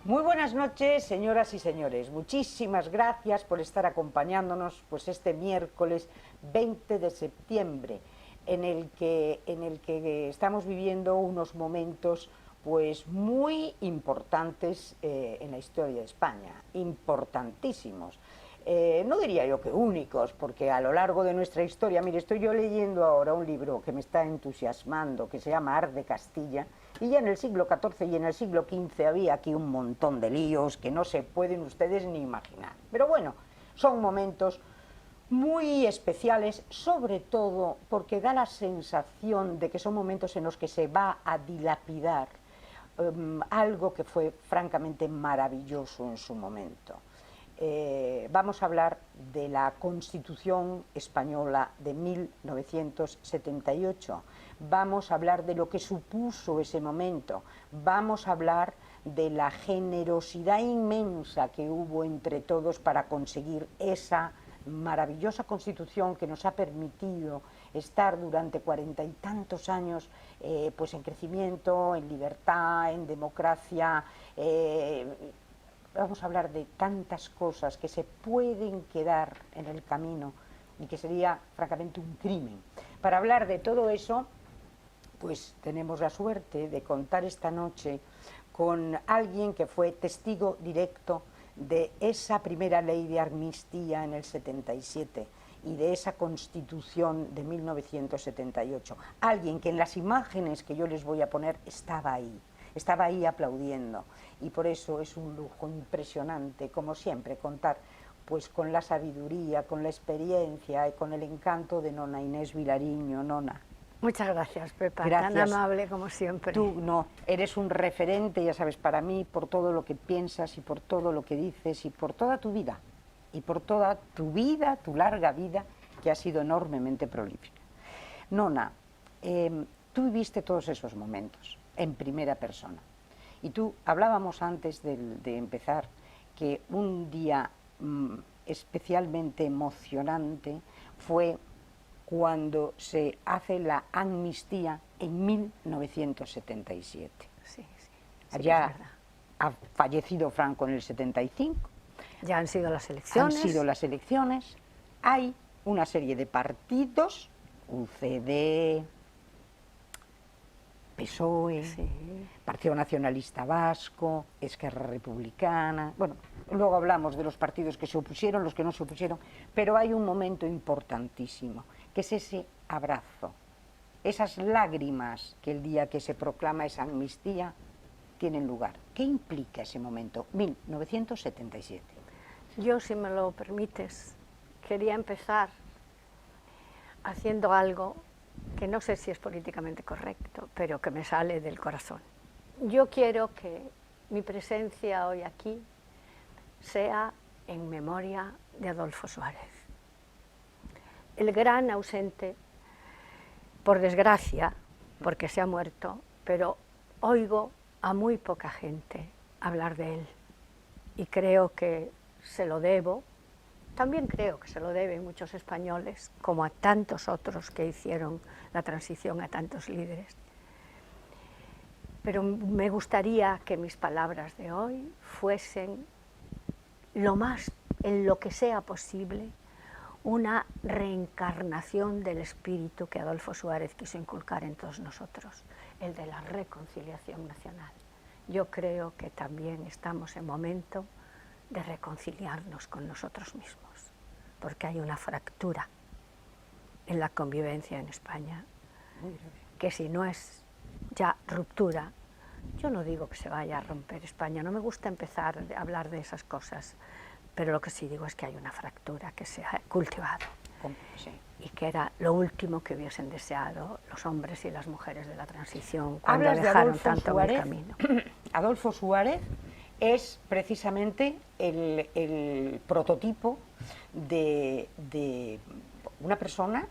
Muy buenas noches, señoras y señores. Muchísimas gracias por estar acompañándonos pues este miércoles 20 de septiembre, en el que estamos viviendo unos momentos pues muy importantes en la historia de España, importantísimos. No diría yo que únicos, porque a lo largo de nuestra historia, mire, estoy yo leyendo ahora un libro que me está entusiasmando, que se llama Art de Castilla, y ya en el siglo XIV y en el siglo XV había aquí un montón de líos que no se pueden ustedes ni imaginar. Pero bueno, son momentos muy especiales, sobre todo porque da la sensación de que son momentos en los que se va a dilapidar algo que fue francamente maravilloso en su momento. Vamos a hablar de la Constitución Española de 1978, vamos a hablar de lo que supuso ese momento, vamos a hablar de la generosidad inmensa que hubo entre todos para conseguir esa maravillosa Constitución que nos ha permitido estar durante 40 y tantos años pues en crecimiento, en libertad, en democracia. Vamos a hablar de tantas cosas que se pueden quedar en el camino y que sería francamente un crimen. Para hablar de todo eso, pues tenemos la suerte de contar esta noche con alguien que fue testigo directo de esa primera ley de amnistía en el 77 y de esa Constitución de 1978. Alguien que en las imágenes que yo les voy a poner estaba ahí aplaudiendo, y por eso es un lujo impresionante, como siempre, contar pues con la sabiduría, con la experiencia y con el encanto de Nona Inés Vilariño. Nona. Muchas gracias, Pepa, gracias. Tan amable como siempre. Tú no, eres un referente, ya sabes, para mí, por todo lo que piensas y por todo lo que dices y por toda tu vida, y por toda tu vida, tu larga vida, que ha sido enormemente prolífica. Nona, tú viviste todos esos momentos en primera persona. Y tú, hablábamos antes de empezar, que un día especialmente emocionante fue cuando se hace la amnistía en 1977. Sí, Allá ha fallecido Franco en el 75. Ya han sido las elecciones. Han sido las elecciones. Hay una serie de partidos, UCD, PSOE, Partido Nacionalista Vasco, Esquerra Republicana. Bueno, luego hablamos de los partidos que se opusieron, los que no se opusieron, pero hay un momento importantísimo, que es ese abrazo, esas lágrimas que el día que se proclama esa amnistía tienen lugar. ¿Qué implica ese momento? 1977. Yo, si me lo permites, quería empezar haciendo algo que no sé si es políticamente correcto, pero que me sale del corazón. Yo quiero que mi presencia hoy aquí sea en memoria de Adolfo Suárez, el gran ausente, por desgracia, porque se ha muerto, pero oigo a muy poca gente hablar de él y creo que se lo debo. También creo que se lo deben muchos españoles, como a tantos otros que hicieron la transición, a tantos líderes. Pero me gustaría que mis palabras de hoy fuesen lo más, en lo que sea posible, una reencarnación del espíritu que Adolfo Suárez quiso inculcar en todos nosotros, el de la reconciliación nacional. Yo creo que también estamos en momento de reconciliarnos con nosotros mismos, porque hay una fractura en la convivencia en España, que si no es ya ruptura, yo no digo que se vaya a romper España, no me gusta empezar a hablar de esas cosas, pero lo que sí digo es que hay una fractura que se ha cultivado, sí, y que era lo último que hubiesen deseado los hombres y las mujeres de la transición cuando dejaron tanto en el camino. Adolfo Suárez es precisamente el prototipo de una persona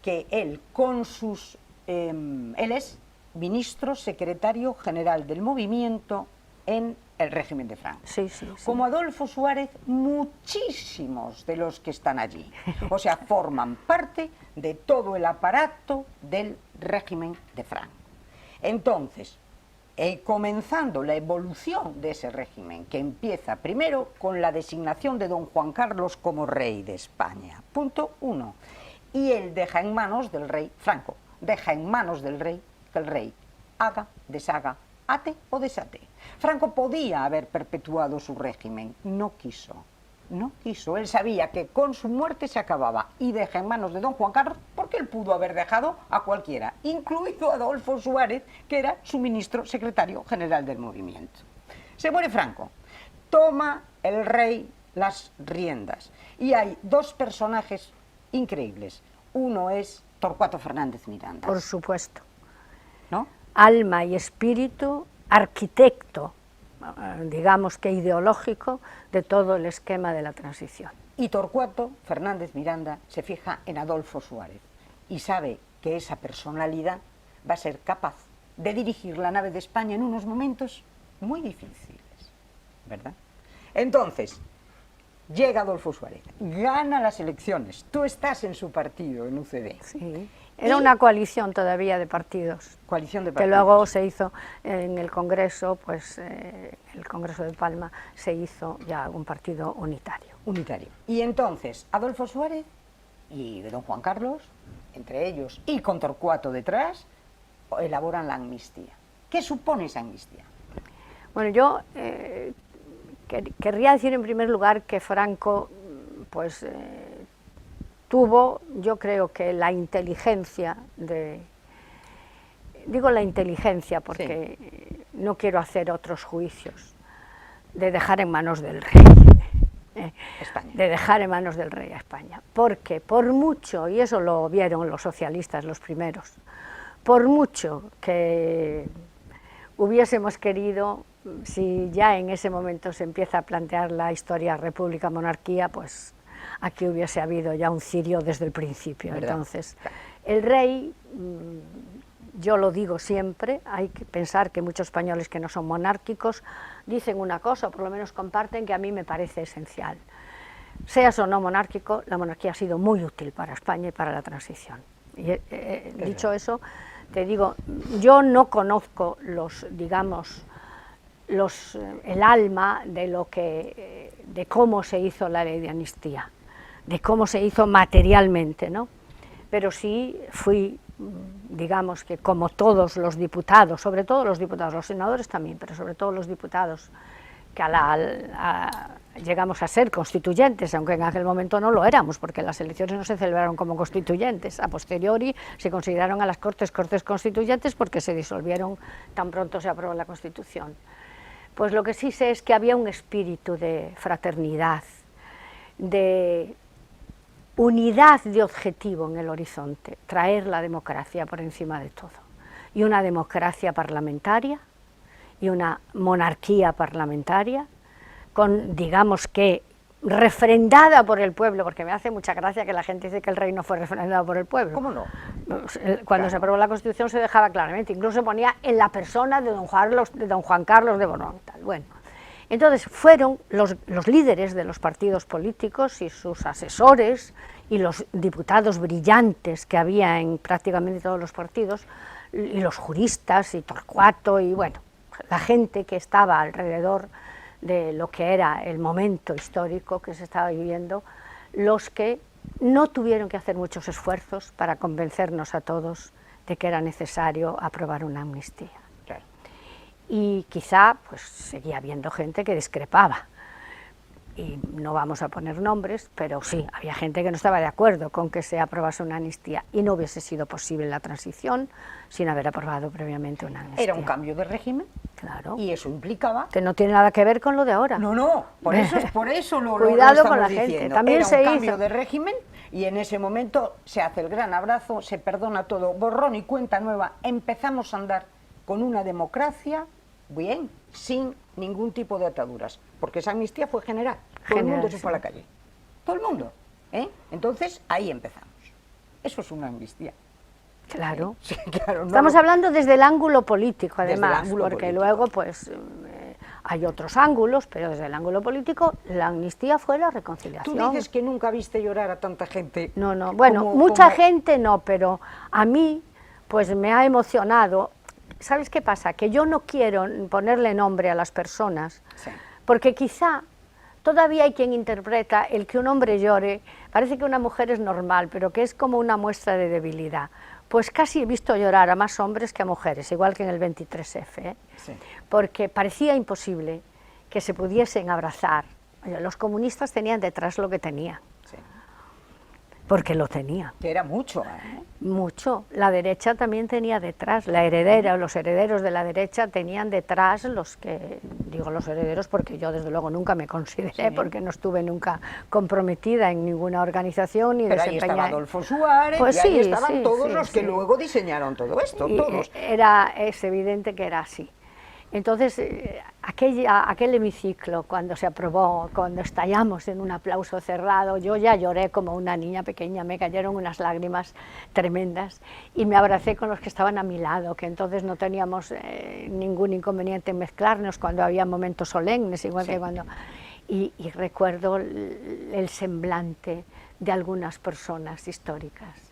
que él con sus... él es ministro secretario general del movimiento en el régimen de Franco. Sí, sí, sí. Como Adolfo Suárez, muchísimos de los que están allí. O sea, forman parte de todo el aparato del régimen de Franco. Entonces, comenzando la evolución de ese régimen, que empieza primero con la designación de don Juan Carlos como rey de España, punto 1, y él deja en manos del rey, Franco, deja en manos del rey que el rey haga, deshaga, ate o desate. Franco podía haber perpetuado su régimen, no quiso. No quiso, él sabía que con su muerte se acababa y deja en manos de don Juan Carlos porque él pudo haber dejado a cualquiera, incluido a Adolfo Suárez, que era su ministro secretario general del movimiento. Se muere Franco, toma el rey las riendas y hay dos personajes increíbles. Uno es Torcuato Fernández Miranda. Por supuesto. ¿No? Alma y espíritu, arquitecto, digamos que ideológico, de todo el esquema de la transición. Y Torcuato Fernández Miranda se fija en Adolfo Suárez y sabe que esa personalidad va a ser capaz de dirigir la nave de España en unos momentos muy difíciles, ¿verdad? Entonces, llega Adolfo Suárez, gana las elecciones, tú estás en su partido, en UCD. Sí. Era una coalición todavía de partidos. Coalición de que partidos. luego se hizo en el Congreso, pues el Congreso de Palma se hizo ya un partido unitario. Unitario. Y entonces Adolfo Suárez y don Juan Carlos, entre ellos y con Torcuato detrás, elaboran la amnistía. ¿Qué supone esa amnistía? Bueno, yo querría decir en primer lugar que Franco, pues tuvo, yo creo que la inteligencia de... Digo la inteligencia porque sí, no quiero hacer otros juicios, de dejar en manos del rey, de dejar en manos del rey a España. Porque por mucho, y eso lo vieron los socialistas los primeros, por mucho que hubiésemos querido, si ya en ese momento se empieza a plantear la historia república-monarquía, pues aquí hubiese habido ya un cirio desde el principio. ¿Verdad? Entonces, el rey, yo lo digo siempre, hay que pensar que muchos españoles que no son monárquicos dicen una cosa, o por lo menos comparten, que a mí me parece esencial. Seas o no monárquico, la monarquía ha sido muy útil para España y para la transición. Y dicho eso, te digo, yo no conozco digamos, el alma de cómo se hizo la ley de amnistía, de cómo se hizo materialmente, ¿no? Pero sí fui, digamos que como todos los diputados, sobre todo los diputados, los senadores también, pero sobre todo los diputados, que llegamos a ser constituyentes, aunque en aquel momento no lo éramos, porque las elecciones no se celebraron como constituyentes, a posteriori se consideraron a las Cortes constituyentes porque se disolvieron tan pronto se aprobó la Constitución. Pues lo que sí sé es que había un espíritu de fraternidad, de unidad de objetivo en el horizonte, traer la democracia por encima de todo, y una democracia parlamentaria y una monarquía parlamentaria, con, digamos que, refrendada por el pueblo, porque me hace mucha gracia que la gente dice que el rey no fue refrendado por el pueblo. ¿Cómo no? Cuando se aprobó la Constitución se dejaba claramente, incluso se ponía en la persona de don Juan Carlos de Borbón. Bueno, entonces fueron los líderes de los partidos políticos y sus asesores y los diputados brillantes que había en prácticamente todos los partidos, y los juristas y Torcuato y bueno, la gente que estaba alrededor de lo que era el momento histórico que se estaba viviendo, los que no tuvieron que hacer muchos esfuerzos para convencernos a todos de que era necesario aprobar una amnistía. Claro. Y quizá pues seguía habiendo gente que discrepaba, y no vamos a poner nombres, pero sí, había gente que no estaba de acuerdo con que se aprobase una amnistía, y no hubiese sido posible la transición sin haber aprobado previamente una amnistía. Era un cambio de régimen. Claro. Y eso implicaba... Que no tiene nada que ver con lo de ahora. No, no, por eso lo Cuidado estamos con la diciendo. gente. También Era se un cambio hizo de régimen y en ese momento se hace el gran abrazo, se perdona todo, borrón y cuenta nueva. Empezamos a andar con una democracia bien, sin ningún tipo de ataduras, porque esa amnistía fue general. Todo el mundo se fue a la calle. Todo el mundo. Entonces ahí empezamos. Eso es una amnistía. Claro. Sí, claro, Estamos hablando desde el ángulo político, además, desde el ángulo porque político. luego pues hay otros ángulos, pero desde el ángulo político la amnistía fue la reconciliación. Tú dices que nunca viste llorar a tanta gente. No, no, bueno, mucha gente no, pero a mí pues me ha emocionado ¿sabes qué pasa? Que yo no quiero ponerle nombre a las personas, Sí. porque quizá todavía hay quien interpreta el que un hombre llore, parece que una mujer es normal, pero que es como una muestra de debilidad. Pues casi he visto llorar a más hombres que a mujeres, igual que en el 23F, ¿eh? Sí. Porque parecía imposible que se pudiesen abrazar. Los comunistas tenían detrás lo que tenían, Sí. porque lo tenían. Que era mucho, ¿eh? Mucho. La derecha también tenía detrás, la heredera, los herederos de la derecha tenían detrás los que, digo los herederos porque yo desde luego nunca me consideré, Sí. porque no estuve nunca comprometida en ninguna organización ni Pero ahí desempeñada. estaba Adolfo Suárez, Pues y ahí sí, estaban sí, todos sí, los que sí. luego diseñaron todo esto, Y, todos. es evidente que era así. Entonces, aquel hemiciclo, cuando se aprobó, cuando estallamos en un aplauso cerrado, yo ya lloré como una niña pequeña, me cayeron unas lágrimas tremendas y me abracé con los que estaban a mi lado, que entonces no teníamos ningún inconveniente en mezclarnos cuando había momentos solemnes, igual Sí. que cuando... Y recuerdo el semblante de algunas personas históricas,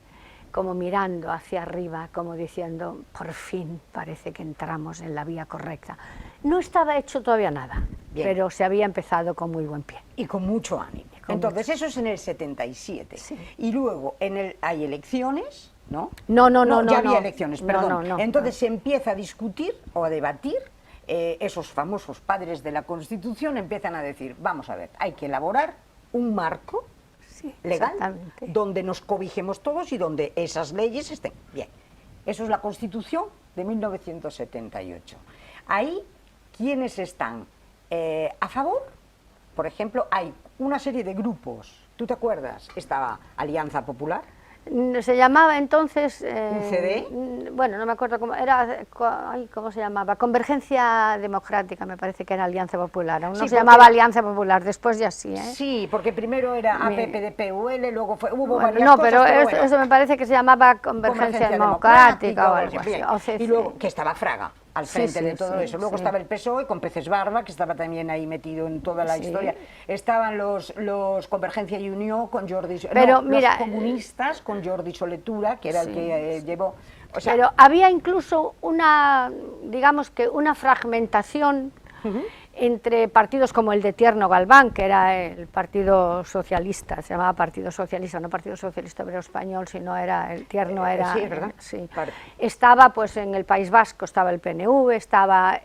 como mirando hacia arriba, como diciendo, por fin parece que entramos en la vía correcta. No estaba hecho todavía nada, Bien. pero se había empezado con muy buen pie. Y con mucho ánimo. Con Entonces, eso es en el 77. Sí. Y luego hay elecciones, ¿no? No, ya había no. elecciones, No, perdón. no, Entonces se empieza a discutir o a debatir, esos famosos padres de la Constitución empiezan a decir, vamos a ver, hay que elaborar un marco Sí, legal exactamente. donde nos cobijemos todos y donde esas leyes estén. Bien, eso es la Constitución de 1978. Ahí, ¿quiénes están a favor? Por ejemplo, hay una serie de grupos, ¿tú te acuerdas? Estaba Alianza Popular. Se llamaba entonces... ¿UCD? Bueno, no me acuerdo cómo era, ¿cómo se llamaba? Convergencia Democrática, me parece que era Alianza Popular. Aún no Sí, se porque llamaba Alianza Popular, después ya sí, ¿eh? Sí, porque primero era APPDPUL, luego hubo Bueno, varias no, cosas, pero bueno, eso me parece que se llamaba Convergencia Democrática o algo así. bien. O CC. Y luego, que estaba Fraga al Sí, frente sí, de todo sí, eso. Luego sí. estaba el PSOE con Peces Barba, que estaba también ahí metido en toda la Sí. historia. Estaban los Convergencia y Unió con Jordi... Pero, no, mira, los comunistas con Jordi Soletura, que era el sí, que llevó... O sea, Pero había incluso una, digamos que una fragmentación entre partidos como el de Tierno Galván, que era el Partido Socialista, se llamaba Partido Socialista, no Partido Socialista Obrero Español, sino era el Tierno era... sí, es verdad. sí. Vale. Estaba pues en el País Vasco, estaba el PNV, estaba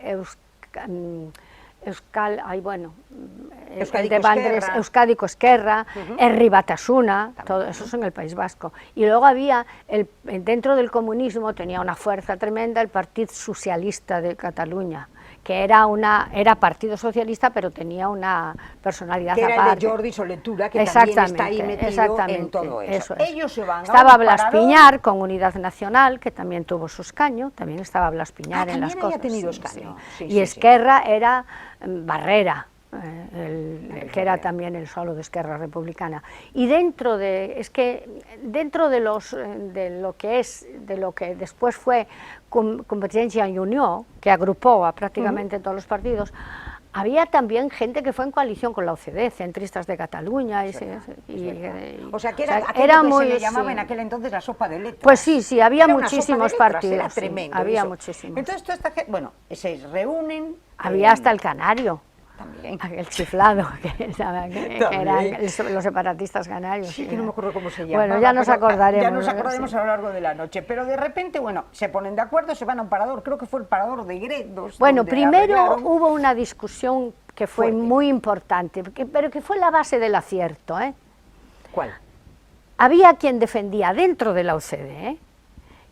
Euskadiko Esquerra, Herri Batasuna, todo eso es en el País Vasco. Y luego había, dentro del comunismo tenía una fuerza tremenda el Partit Socialista de Cataluña, que era partido socialista, pero tenía una personalidad que era aparte. el de Jordi Soletura, que también está ahí metido en todo eso. es. Ellos se van Estaba a un Blas parador. Piñar con Unidad Nacional, que también tuvo su escaño, también estaba Blas Piñar en las también había cosas. tenido sí, escaño. sí. Sí, Y sí, Esquerra era Barrera, que era también el solo de Esquerra Republicana. Y dentro de lo que después fue Convergencia y Unió, que agrupó a prácticamente todos los partidos, había también gente que fue en coalición con la OCDE, centristas de Cataluña. O sea, que era muy, se le llamaba en aquel entonces la sopa de letras. Pues sí, había Era una sopa muchísimos de letras, partidos. era sí, tremendo había eso. muchísimos. Entonces, toda esta gente, bueno, se reúnen. Había hasta el canario. También. El chiflado, que eran los separatistas canarios. Sí, que no me acuerdo cómo se llama. Bueno, ya nos acordaremos. Ya nos acordaremos a lo largo de la noche. Pero de repente, bueno, se ponen de acuerdo, se van a un parador, creo que fue el parador de Gredos. Bueno, donde primero arreglaron. hubo una discusión que fue Fuerte. muy importante, pero que fue la base del acierto, ¿eh? ¿Cuál? Había quien defendía dentro de la OCDE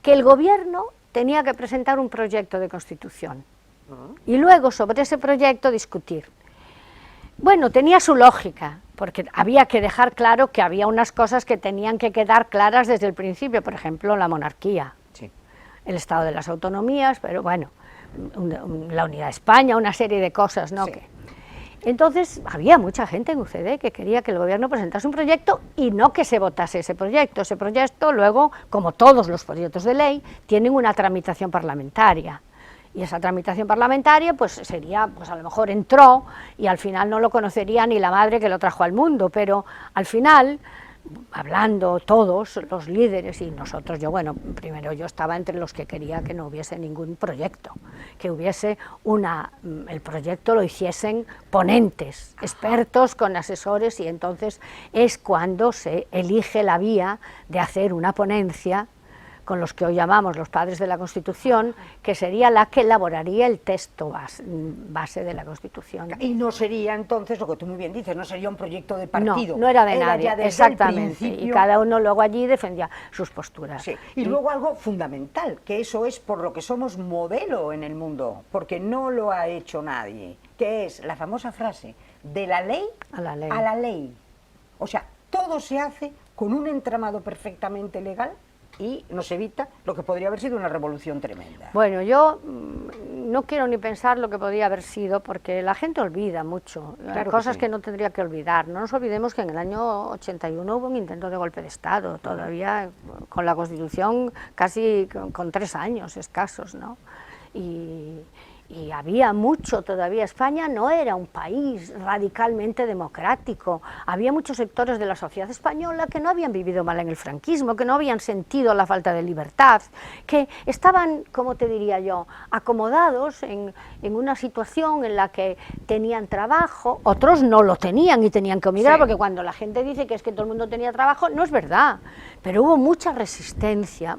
que el gobierno tenía que presentar un proyecto de constitución y luego sobre ese proyecto discutir. Bueno, tenía su lógica, porque había que dejar claro que había unas cosas que tenían que quedar claras desde el principio, por ejemplo, la monarquía, Sí. el estado de las autonomías, pero bueno, la unidad de España, una serie de cosas, ¿no? Sí. Entonces, había mucha gente en UCD que quería que el gobierno presentase un proyecto y no que se votase ese proyecto. Ese proyecto luego, como todos los proyectos de ley, tienen una tramitación parlamentaria. Y esa tramitación parlamentaria, pues sería, pues a lo mejor entró y al final no lo conocería ni la madre que lo trajo al mundo, pero al final hablando todos los líderes y nosotros, bueno, primero yo estaba entre los que quería que no hubiese ningún proyecto, que hubiese el proyecto lo hiciesen ponentes, expertos con asesores, y entonces es cuando se elige la vía de hacer una ponencia con los que hoy llamamos los padres de la Constitución, que sería la que elaboraría el texto base de la Constitución. Y no sería entonces, lo que tú muy bien dices, no sería un proyecto de partido. No era de nadie, exactamente, y cada uno luego allí defendía sus posturas. Sí. Y luego algo fundamental, que eso es por lo que somos modelo en el mundo, porque no lo ha hecho nadie, que es la famosa frase, de la ley a la ley. O sea, todo se hace con un entramado perfectamente legal y nos evita lo que podría haber sido una revolución tremenda. Bueno, yo no quiero ni pensar lo que podría haber sido, porque la gente olvida mucho, claro, cosas que no tendría que olvidar. No nos olvidemos que en el año 81 hubo un intento de golpe de Estado, todavía con la Constitución casi con 3 años escasos, ¿no? Y había mucho todavía. España no era un país radicalmente democrático, había muchos sectores de la sociedad española que no habían vivido mal en el franquismo, que no habían sentido la falta de libertad, que estaban, como te diría yo, acomodados en una situación en la que tenían trabajo, otros no lo tenían y tenían que emigrar, porque cuando la gente dice que es que todo el mundo tenía trabajo, no es verdad, pero hubo mucha resistencia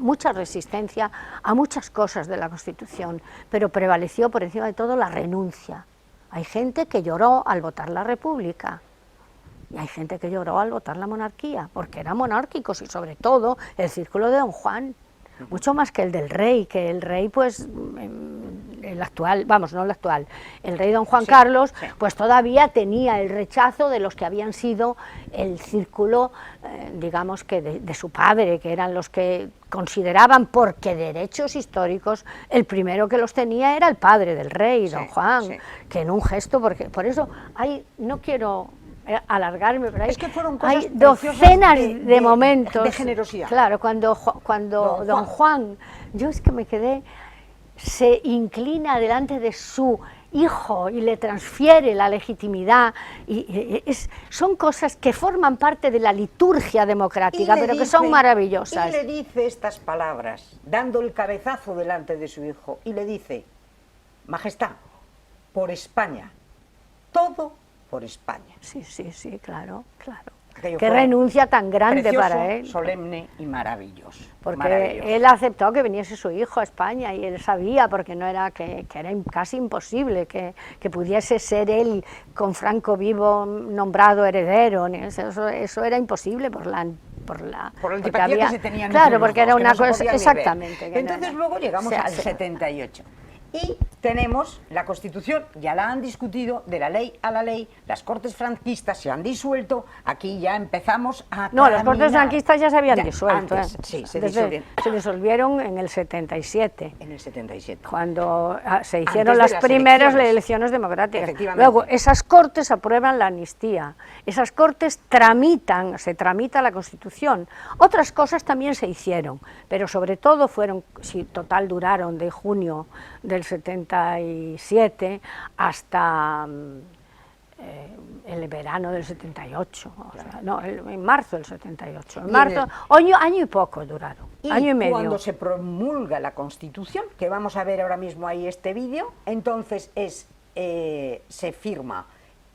a muchas cosas de la Constitución, pero prevaleció por encima de todo la renuncia. Hay gente que lloró al votar la República y hay gente que lloró al votar la monarquía, porque eran monárquicos, y sobre todo el círculo de Don Juan, mucho más que el del rey, que el rey pues el actual, vamos, no el actual, el rey don Juan Carlos, pues todavía tenía el rechazo de los que habían sido el círculo, digamos que de su padre, que eran los que consideraban, porque derechos históricos, el primero que los tenía era el padre del rey, don Juan, que en un gesto, porque por eso no quiero alargarme, pero es que fueron cosas hay docenas de momentos de generosidad. Claro, cuando don Juan, yo es que me quedé, se inclina delante de su hijo y le transfiere la legitimidad, son cosas que forman parte de la liturgia democrática, pero que son maravillosas. Y le dice estas palabras, dando el cabezazo delante de su hijo, y le dice: Majestad, por España, todo por España. Sí, claro. Aquello Qué renuncia tan grande precioso, para él. Solemne y maravilloso. Porque él aceptó que viniese su hijo a España, y él sabía, porque no era que era casi imposible que pudiese ser él con Franco vivo nombrado heredero. Eso era imposible por la antipatía que se tenían. Claro, porque era una cosa, exactamente. Entonces luego llegamos al 78. Y tenemos la Constitución, ya la han discutido, de la ley a la ley, las Cortes franquistas se han disuelto, aquí ya empezamos a No, las Cortes franquistas ya se habían disuelto. Antes, sí, se disolvieron en el 77. En el 77. Cuando se hicieron las primeras elecciones democráticas. Luego, esas Cortes aprueban la amnistía, esas Cortes se tramita la Constitución. Otras cosas también se hicieron, pero sobre todo total duraron de junio del 77 hasta el verano del 78, en marzo del 78. Año y poco duraron, año y medio. Cuando se promulga la Constitución, que vamos a ver ahora mismo ahí este vídeo, entonces se firma,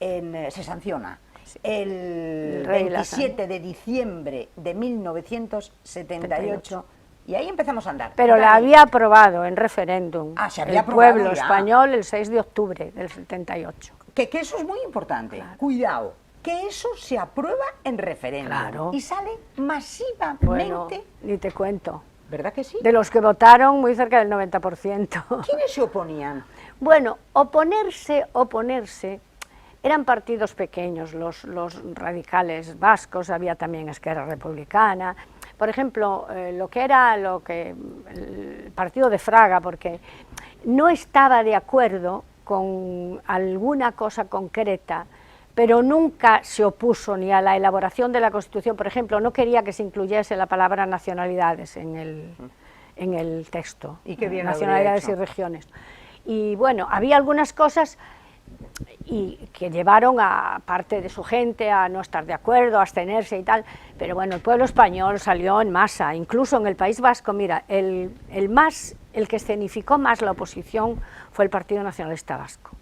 se sanciona el 27 de diciembre de 1978, y ahí empezamos a andar. Pero la había aprobado en referéndum el pueblo español el 6 de octubre del 78. Que eso es muy importante, cuidado, que eso se aprueba en referéndum y sale masivamente. Bueno, ni te cuento. ¿Verdad que sí? De los que votaron, muy cerca del 90%. ¿Quiénes se oponían? Bueno, oponerse, eran partidos pequeños, los radicales vascos, había también Esquerra Republicana. Por ejemplo, el partido de Fraga, porque no estaba de acuerdo con alguna cosa concreta, pero nunca se opuso ni a la elaboración de la Constitución. Por ejemplo, no quería que se incluyese la palabra nacionalidades en el texto, ¿Y qué bien nacionalidades y regiones. Y bueno, había algunas cosas que llevaron a parte de su gente a no estar de acuerdo, a abstenerse y tal, pero bueno, el pueblo español salió en masa, incluso en el País Vasco. Mira, el que escenificó más la oposición fue el Partido Nacionalista Vasco,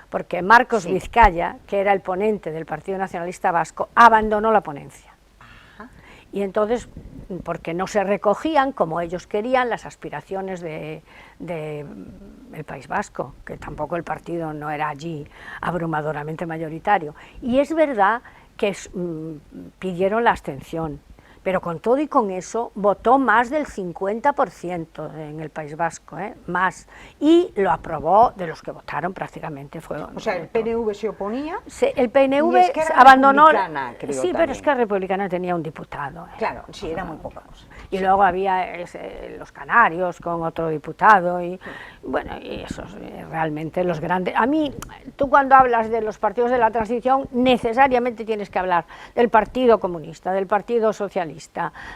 porque Marcos Vizcaya, que era el ponente del Partido Nacionalista Vasco, abandonó la ponencia. Y entonces, porque no se recogían, como ellos querían, las aspiraciones del País Vasco, que tampoco el partido no era allí abrumadoramente mayoritario. Y es verdad que pidieron la abstención, pero con todo y con eso votó más del 50% en el País Vasco, más, y lo aprobó. De los que votaron prácticamente fue... O sea, el PNV se oponía. El PNV y Esquerra abandonó... Creo, sí, pero es que la Republicana tenía un diputado. Claro, sí, era muy poca cosa. Y luego había los Canarios con otro diputado, y bueno, y esos realmente los grandes. A mí, tú cuando hablas de los partidos de la transición, necesariamente tienes que hablar del Partido Comunista, del Partido Socialista,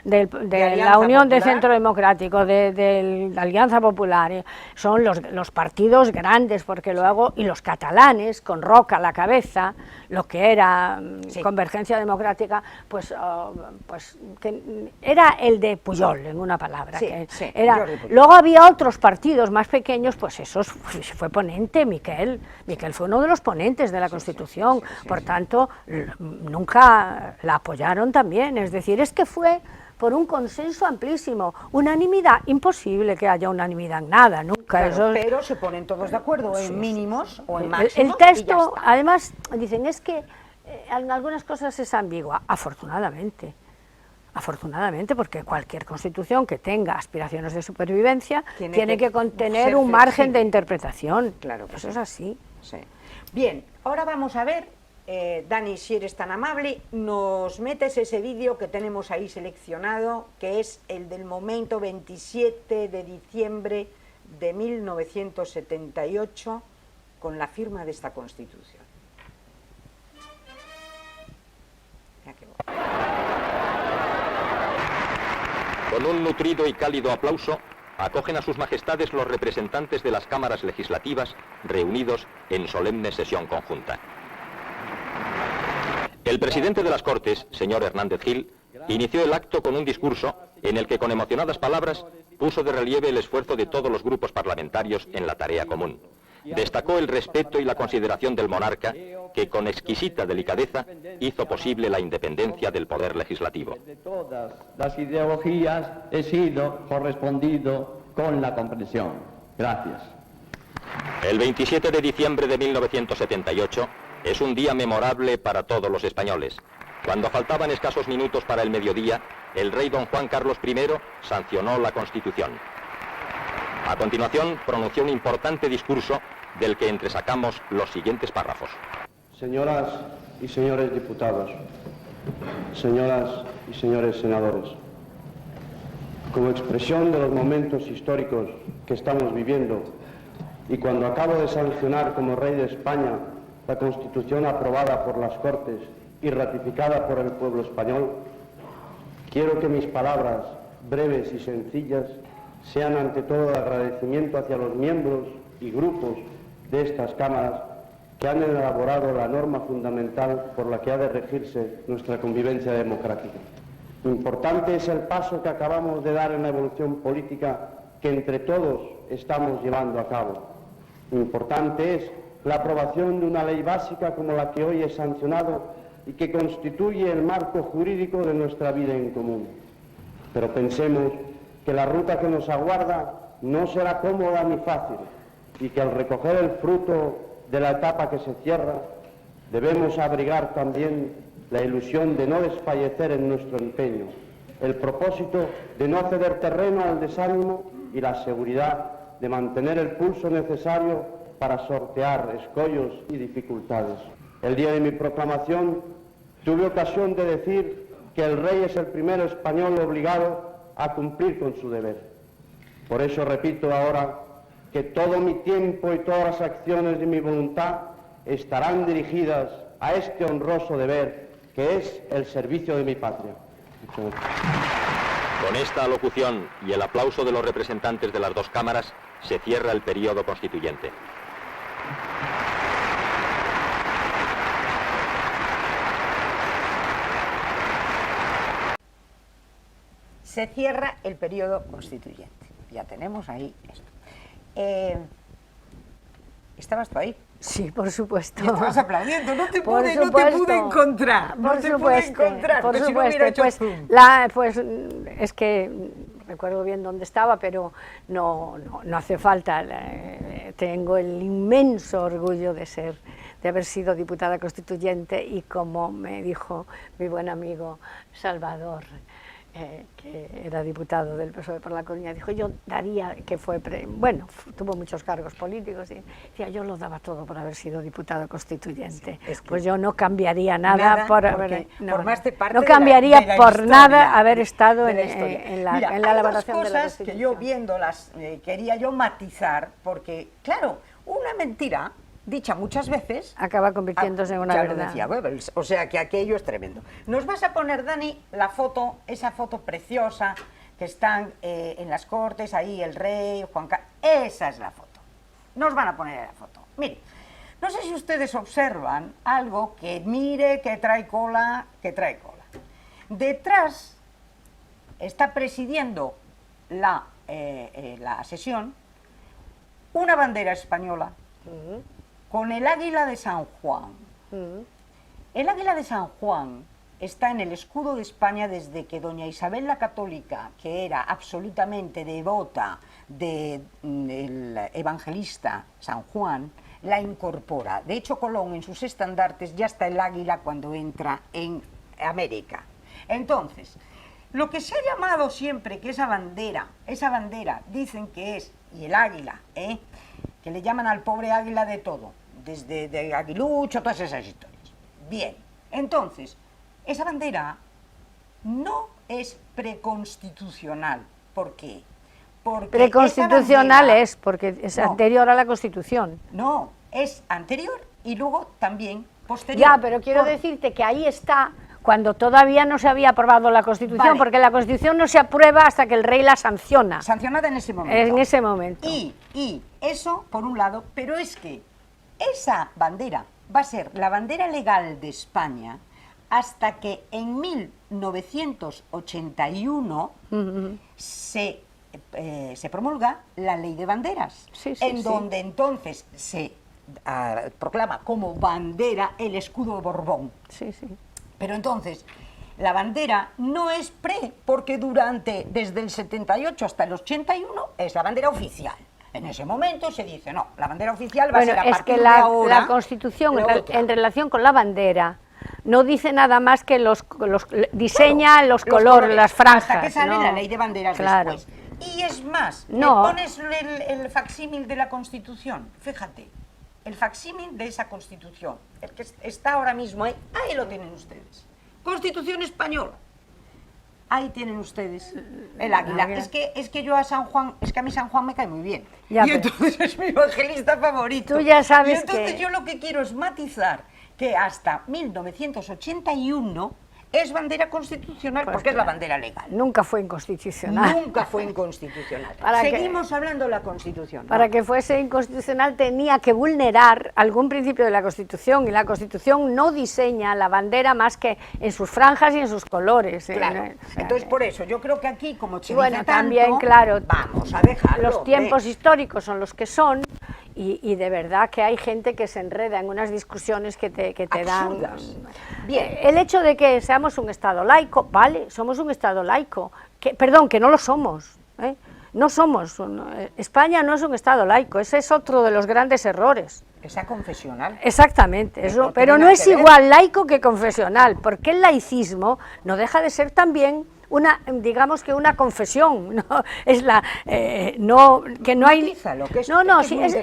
de la Unión de Centro Democrático, de la Alianza Popular. Son los partidos grandes, porque luego, y los catalanes, con Roca a la cabeza, lo que era Convergencia Democrática, pues era el de Pujol, en una palabra. Luego había otros partidos más pequeños, pues esos fue ponente Miquel fue uno de los ponentes de la Constitución, por tanto, nunca la apoyaron también, es decir, es que fue por un consenso amplísimo, unanimidad, imposible que haya unanimidad en nada, nunca. Claro, pero se ponen todos de acuerdo en mínimos o en máximos. El texto, además, dicen, es que en algunas cosas es ambigua, afortunadamente, porque cualquier constitución que tenga aspiraciones de supervivencia tiene que contener un margen de interpretación. Claro que eso es así. Sí. Bien, ahora vamos a ver, Dani, si eres tan amable, nos metes ese vídeo que tenemos ahí seleccionado, que es el del momento 27 de diciembre de 1978, con la firma de esta Constitución. Ya que voy. Con un nutrido y cálido aplauso, acogen a sus majestades los representantes de las cámaras legislativas reunidos en solemne sesión conjunta. El presidente de las Cortes, señor Hernández Gil, inició el acto con un discurso en el que con emocionadas palabras puso de relieve el esfuerzo de todos los grupos parlamentarios en la tarea común. Destacó el respeto y la consideración del monarca, que con exquisita delicadeza hizo posible la independencia del poder legislativo. De todas las ideologías he sido correspondido con la comprensión. Gracias. El 27 de diciembre de 1978 es un día memorable para todos los españoles. Cuando faltaban escasos minutos para el mediodía, el rey don Juan Carlos I sancionó la Constitución. A continuación, pronunció un importante discurso del que entresacamos los siguientes párrafos. Señoras y señores diputados, señoras y señores senadores, como expresión de los momentos históricos que estamos viviendo y cuando acabo de sancionar como rey de España la Constitución aprobada por las Cortes y ratificada por el pueblo español, quiero que mis palabras, breves y sencillas, sean ante todo de agradecimiento hacia los miembros y grupos de estas cámaras que han elaborado la norma fundamental por la que ha de regirse nuestra convivencia democrática. Importante es el paso que acabamos de dar en la evolución política que entre todos estamos llevando a cabo. Importante es la aprobación de una ley básica como la que hoy he sancionado y que constituye el marco jurídico de nuestra vida en común. Pero pensemos que la ruta que nos aguarda no será cómoda ni fácil y que al recoger el fruto de la etapa que se cierra, debemos abrigar también la ilusión de no desfallecer en nuestro empeño, el propósito de no ceder terreno al desánimo y la seguridad de mantener el pulso necesario para sortear escollos y dificultades. El día de mi proclamación tuve ocasión de decir que el rey es el primero español obligado a cumplir con su deber. Por eso repito ahora que todo mi tiempo y todas las acciones de mi voluntad estarán dirigidas a este honroso deber que es el servicio de mi patria. Con esta alocución y el aplauso de los representantes de las dos cámaras se cierra el periodo constituyente. se cierra el periodo constituyente. Ya tenemos ahí esto. ¿Estabas tú ahí? Sí, por supuesto. Y estabas aplaudiendo, no te Por pude supuesto. encontrar. Por supuesto, por porque si no hubiera hecho supuesto. zoom. Pues es que recuerdo bien dónde estaba, pero no hace falta. Tengo el inmenso orgullo de haber sido diputada constituyente, y como me dijo mi buen amigo Salvador, que era diputado del PSOE por La Coruña, dijo, yo daría, que fue, tuvo muchos cargos políticos, y decía, yo lo daba todo por haber sido diputado constituyente. Sí, es que pues yo no cambiaría nada por haber... formaste parte no cambiaría de la por historia, nada haber estado en la elaboración de la cosas que yo viéndolas quería yo matizar, porque, claro, una mentira dicha muchas veces acaba convirtiéndose en una ya verdad. Lo decía Goebbels, o sea que aquello es tremendo. Nos vas a poner, Dani, la foto, esa foto preciosa que están en las Cortes, ahí el rey, Juan Carlos, esa es la foto. Nos van a poner la foto. Mire, no sé si ustedes observan algo que que trae cola, Detrás está presidiendo la sesión una bandera española con el águila de San Juan. El águila de San Juan está en el escudo de España desde que doña Isabel la Católica, que era absolutamente devota del evangelista San Juan, la incorpora. De hecho, Colón en sus estandartes ya está el águila cuando entra en América. Entonces, lo que se ha llamado siempre que esa bandera dicen que es, y el águila, que le llaman al pobre águila de todo, desde de aguilucho, todas esas historias. Bien, entonces, esa bandera no es preconstitucional. ¿Por qué? Porque preconstitucional es, porque es anterior a la Constitución. No, es anterior y luego también posterior. Ya, pero quiero decirte que ahí está cuando todavía no se había aprobado la Constitución, vale, porque la Constitución no se aprueba hasta que el rey la sanciona. Sancionada en ese momento. En ese momento. Y eso, por un lado, pero es que esa bandera va a ser la bandera legal de España hasta que en 1981 se promulga la Ley de Banderas, donde entonces se proclama como bandera el escudo de Borbón. Pero entonces, la bandera no es porque desde el 78 hasta el 81 es la bandera oficial. En ese momento se dice, no, la bandera oficial va a ser a partir de ahora. La Constitución, en relación con la bandera, no dice nada más que diseña los colores, las franjas. Hasta que sale la Ley de Banderas después. Y es más, le pones el facsímil de la Constitución, fíjate, el facsímil de esa Constitución, el que está ahora mismo ahí lo tienen ustedes. Constitución española. Ahí tienen ustedes el águila. Es que yo a San Juan, es que a mí San Juan me cae muy bien. Ya, y entonces es mi evangelista favorito. Tú ya sabes. Y entonces yo lo que quiero es matizar que hasta 1981 es bandera constitucional, pues porque es la bandera legal. Nunca fue inconstitucional. Nunca fue inconstitucional. Seguimos hablando de la Constitución. Para que fuese inconstitucional tenía que vulnerar algún principio de la Constitución, y la Constitución no diseña la bandera más que en sus franjas y en sus colores. Claro. Entonces, por eso, yo creo que aquí, como se bueno, dice también, tanto, claro, vamos a dejarlo. Los tiempos históricos son los que son, y de verdad que hay gente que se enreda en unas discusiones que te dan... Bien. El hecho de que seamos un Estado laico, vale, somos un Estado laico, que no lo somos, no somos, España no es un Estado laico, ese es otro de los grandes errores. Esa confesional. Exactamente, eso, pero no es igual laico que confesional, porque el laicismo no deja de ser también digamos que una confesión, no es que no hay...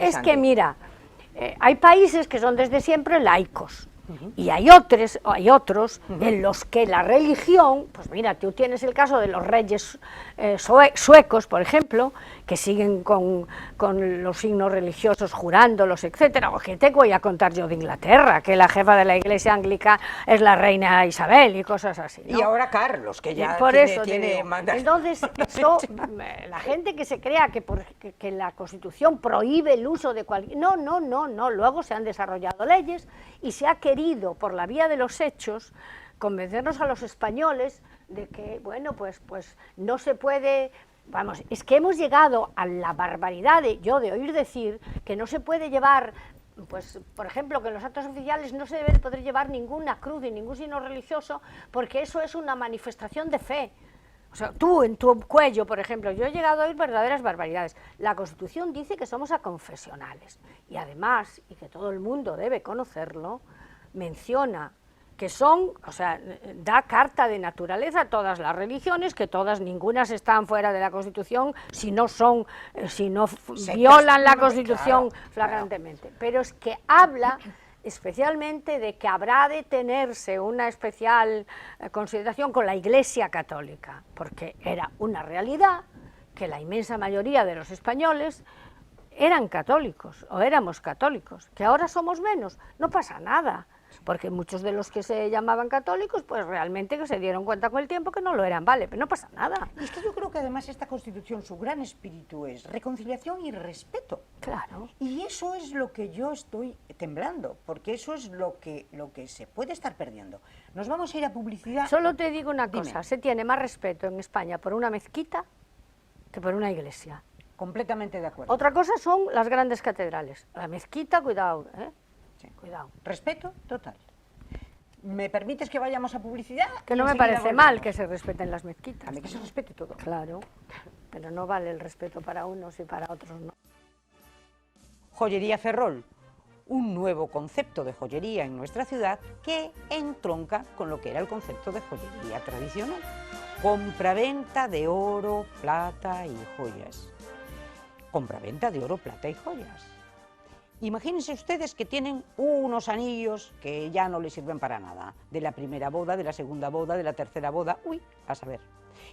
Es que mira, hay países que son desde siempre laicos. Y hay otros en los que la religión, pues mira, tú tienes el caso de los reyes suecos, por ejemplo, que siguen con los signos religiosos jurándolos, etcétera. O que te voy a contar yo de Inglaterra, que la jefa de la iglesia anglicana es la reina Isabel y cosas así, ¿no? Y ahora Carlos, que ya tiene mandato. Entonces, la gente que se crea que la Constitución prohíbe el uso de cualquier... No, luego se han desarrollado leyes y se ha querido, por la vía de los hechos, convencernos a los españoles de que, bueno, pues no se puede, vamos, es que hemos llegado a la barbaridad de oír decir que no se puede llevar, pues, por ejemplo, que en los actos oficiales no se debe poder llevar ninguna cruz y ningún signo religioso, porque eso es una manifestación de fe. O sea, tú en tu cuello, por ejemplo, yo he llegado a oír verdaderas barbaridades. La Constitución dice que somos aconfesionales y además, y que todo el mundo debe conocerlo, menciona que son, o sea, da carta de naturaleza a todas las religiones, que todas, ninguna están fuera de la Constitución si no son, si no violan la Constitución flagrantemente. Pero es que habla especialmente de que habrá de tenerse una especial consideración con la Iglesia Católica, porque era una realidad que la inmensa mayoría de los españoles eran católicos, o éramos católicos, que ahora somos menos, no pasa nada, porque muchos de los que se llamaban católicos, pues realmente que se dieron cuenta con el tiempo que no lo eran, vale, pero no pasa nada. Y es que yo creo que además esta Constitución, su gran espíritu es reconciliación y respeto. Claro. Y eso es lo que yo estoy temblando, porque eso es lo que se puede estar perdiendo. Nos vamos a ir a publicidad. Solo te digo una Dime. cosa, se tiene más respeto en España por una mezquita que por una iglesia. Completamente de acuerdo. Otra cosa son las grandes catedrales. La mezquita, cuidado, ¿eh? Sí. Cuidado. Respeto total. ¿Me permites que vayamos a publicidad? Que Y no me enseguida parece volvemos. mal que se respeten las mezquitas. A mí que se respete todo. Claro, pero no vale el respeto para unos y para otros no. Joyería Ferrol, un nuevo concepto de joyería en nuestra ciudad que entronca con lo que era el concepto de joyería tradicional. Compraventa de oro, plata y joyas. Compraventa de oro, plata y joyas. Imagínense ustedes que tienen unos anillos que ya no les sirven para nada, de la primera boda, de la segunda boda, de la tercera boda, uy, a saber.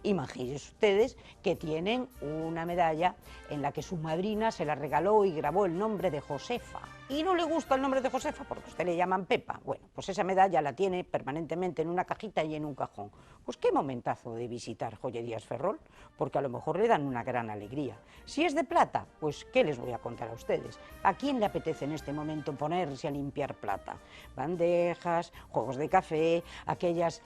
Imagínense ustedes que tienen una medalla en la que su madrina se la regaló y grabó el nombre de Josefa. Y no le gusta el nombre de Josefa porque a usted le llaman Pepa. Bueno, pues esa medalla la tiene permanentemente en una cajita y en un cajón. Pues qué momentazo de visitar Joyerías Ferrol, porque a lo mejor le dan una gran alegría. Si es de plata, pues ¿qué les voy a contar a ustedes? ¿A quién le apetece en este momento ponerse a limpiar plata? Bandejas, juegos de café, aquellas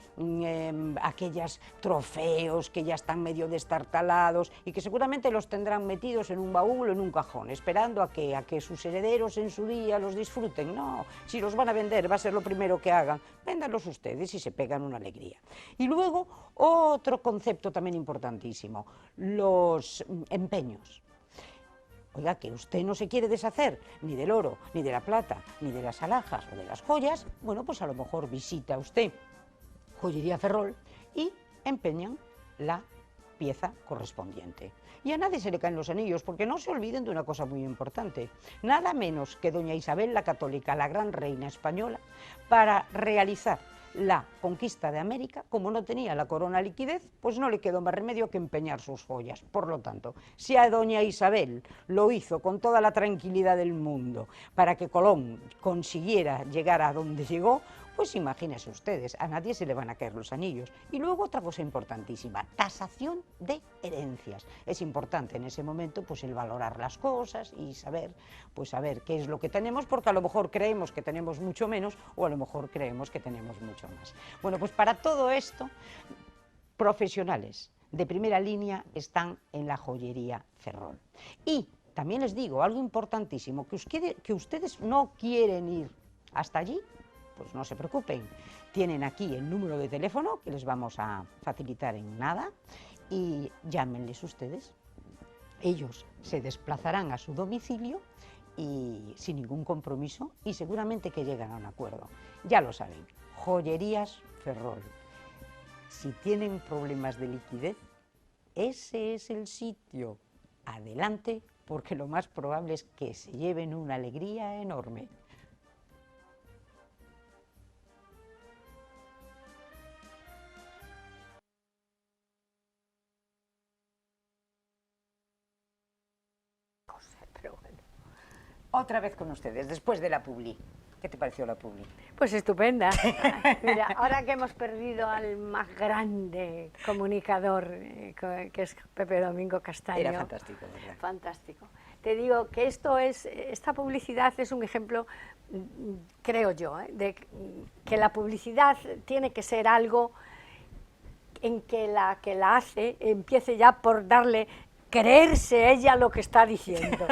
trofeos que ya están medio destartalados y que seguramente los tendrán metidos en un baúl o en un cajón, esperando a que sus herederos en su día los disfruten. No, si los van a vender va a ser lo primero que hagan, véndanlos ustedes y se pegan una alegría. Y luego otro concepto también importantísimo, los empeños. Oiga, que usted no se quiere deshacer ni del oro, ni de la plata, ni de las alhajas o de las joyas, bueno, pues a lo mejor visita usted Joyería Ferrol y empeñan la pieza correspondiente. Y a nadie se le caen los anillos, porque no se olviden de una cosa muy importante. Nada menos que doña Isabel la Católica, la gran reina española, para realizar la conquista de América, como no tenía la corona liquidez, pues no le quedó más remedio que empeñar sus joyas. Por lo tanto, si a doña Isabel lo hizo con toda la tranquilidad del mundo para que Colón consiguiera llegar a donde llegó, pues imagínense ustedes, a nadie se le van a caer los anillos. Y luego otra cosa importantísima, tasación de herencias. Es importante en ese momento pues el valorar las cosas y saber qué es lo que tenemos, porque a lo mejor creemos que tenemos mucho menos o a lo mejor creemos que tenemos mucho más. Bueno, pues para todo esto, profesionales de primera línea están en la Joyería Ferrol. Y también les digo algo importantísimo, que ustedes no quieren ir hasta allí, pues no se preocupen, tienen aquí el número de teléfono que les vamos a facilitar en nada y llámenles ustedes. Ellos se desplazarán a su domicilio y sin ningún compromiso y seguramente que llegan a un acuerdo. Ya lo saben, Joyerías Ferrol. Si tienen problemas de liquidez, ese es el sitio. Adelante, porque lo más probable es que se lleven una alegría enorme. Pero bueno. Otra vez con ustedes, después de la publi. ¿Qué te pareció la publi? Pues estupenda. Mira, ahora que hemos perdido al más grande comunicador, que es Pepe Domingo Castaño. Era fantástico, ¿verdad? Fantástico. Te digo que esta publicidad es un ejemplo, creo yo, de que la publicidad tiene que ser algo en que la hace empiece ya por creerse ella lo que está diciendo.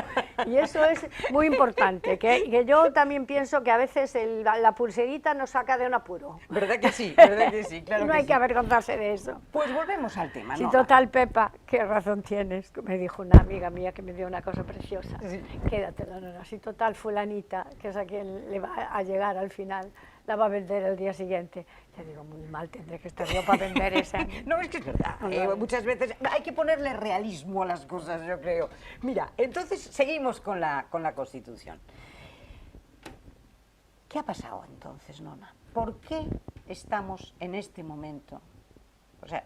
Y eso es muy importante, que yo también pienso que a veces la pulserita nos saca de un apuro. ¿Verdad que sí? ¿Verdad que sí? Claro No que hay sí. que avergonzarse de eso. Pues volvemos al tema, Sí, ¿no? total, Pepa, qué razón tienes, me dijo una amiga mía que me dio una cosa preciosa. Sí. Quédatela, no, sí, total, fulanita, que es a quien le va a llegar al final, la va a vender el día siguiente. Te digo, muy mal tendré que estar yo para vender esa. No, es que es verdad. Muchas veces hay que ponerle realismo a las cosas, yo creo. Mira, entonces seguimos con la Constitución. ¿Qué ha pasado entonces, Nona? ¿Por qué estamos en este momento? O sea,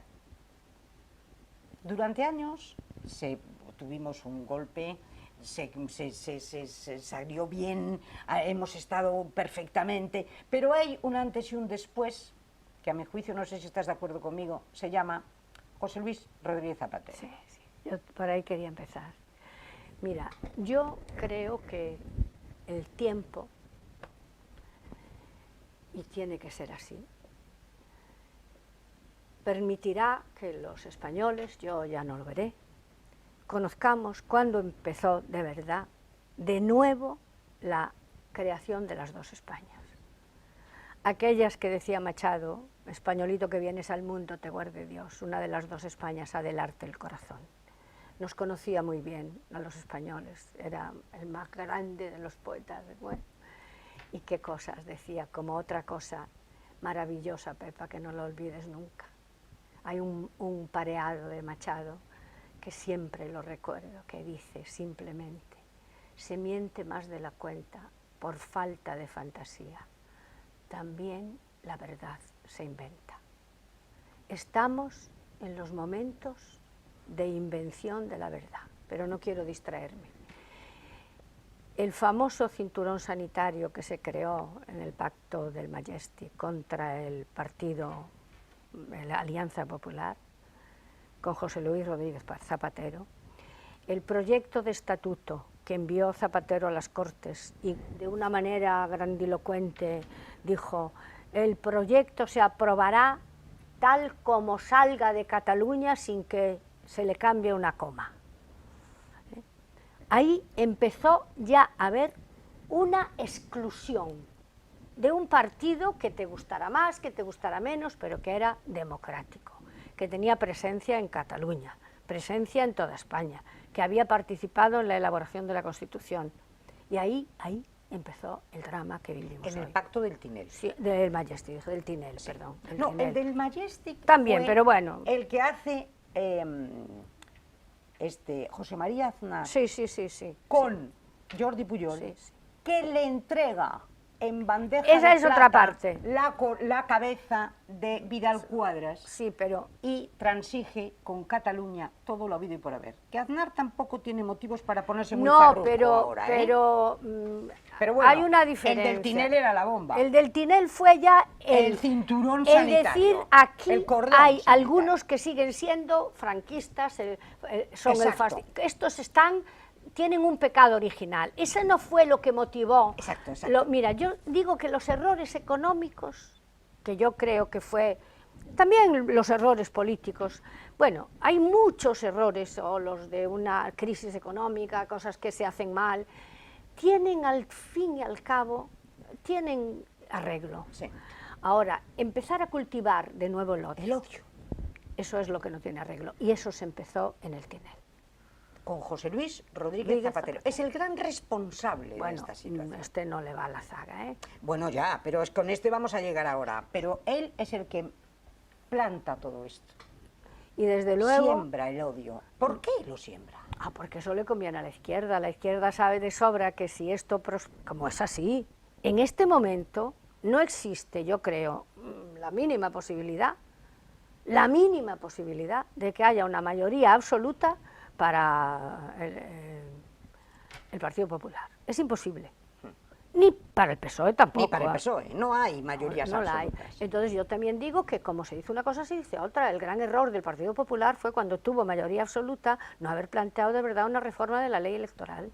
durante años tuvimos un golpe, se salió bien, hemos estado perfectamente, pero hay un antes y un después, que a mi juicio, no sé si estás de acuerdo conmigo, se llama José Luis Rodríguez Zapatero. Sí, sí, yo por ahí quería empezar. Mira, yo creo que el tiempo, y tiene que ser así, permitirá que los españoles, yo ya no lo veré, conozcamos cuándo empezó de verdad, de nuevo, la creación de las dos Españas. Aquellas que decía Machado, españolito que vienes al mundo, te guarde Dios, una de las dos Españas ha del arte el corazón. Nos conocía muy bien a los españoles, era el más grande de los poetas. Bueno, y qué cosas decía, como otra cosa maravillosa, Pepa, que no lo olvides nunca. Hay un pareado de Machado que siempre lo recuerdo, que dice simplemente, se miente más de la cuenta por falta de fantasía. También la verdad se inventa. Estamos en los momentos de invención de la verdad, pero no quiero distraerme. El famoso cinturón sanitario que se creó en el pacto del Majestic contra el partido, la Alianza Popular, con José Luis Rodríguez Zapatero, el proyecto de estatuto que envió Zapatero a las Cortes y de una manera grandilocuente dijo, el proyecto se aprobará tal como salga de Cataluña sin que se le cambie una coma. Ahí empezó ya a haber una exclusión de un partido que te gustara más, que te gustara menos, pero que era democrático, que tenía presencia en Cataluña, presencia en toda España, que había participado en la elaboración de la Constitución. Y ahí empezó el drama que vivimos En hoy. el pacto del Tinel. Sí, del Majestic, del Tinel, sí. Perdón. No, Tinel. el del Majestic también, fue pero bueno. el que hace José María Aznar Sí. con Jordi Pujol, Sí, sí. que le entrega en bandeja Esa de es otra plata parte. la cabeza de Vidal Cuadras. Sí, pero Y transige con Cataluña todo lo habido y por haber. Que Aznar tampoco tiene motivos para ponerse muy no, farruco pero, ahora, ¿eh? Pero bueno, hay una diferencia. el del Tinel era la bomba. El del Tinel fue ya el cinturón el sanitario. decir, aquí el cordón hay sanitario. algunos que siguen siendo franquistas, son el Exacto. estos tienen un pecado original. Ese no fue lo que motivó. Exacto, exacto. Mira, yo digo que los errores económicos, que yo creo que fue, también los errores políticos, bueno, hay muchos errores, o los de una crisis económica, cosas que se hacen mal, tienen al fin y al cabo, tienen arreglo. Sí. Ahora, empezar a cultivar de nuevo el odio. El odio. Eso es lo que no tiene arreglo. Y eso se empezó en el Tinel. Con José Luis Rodríguez Zapatero. Es el gran responsable de esta situación. Este no le va a la zaga, ¿eh? Bueno, ya, pero es con este vamos a llegar ahora. Pero él es el que planta todo esto. Y desde luego... Siembra el odio. ¿Por qué lo siembra? Porque eso le conviene a la izquierda. La izquierda sabe de sobra que si esto, como es así, en este momento no existe, yo creo, la mínima posibilidad de que haya una mayoría absoluta para el Partido Popular. Es imposible. Ni para el PSOE tampoco. Ni para el PSOE. No hay mayorías no la hay. absolutas. Entonces yo también digo que como se dice una cosa, se dice otra. El gran error del Partido Popular fue cuando tuvo mayoría absoluta no haber planteado de verdad una reforma de la ley electoral.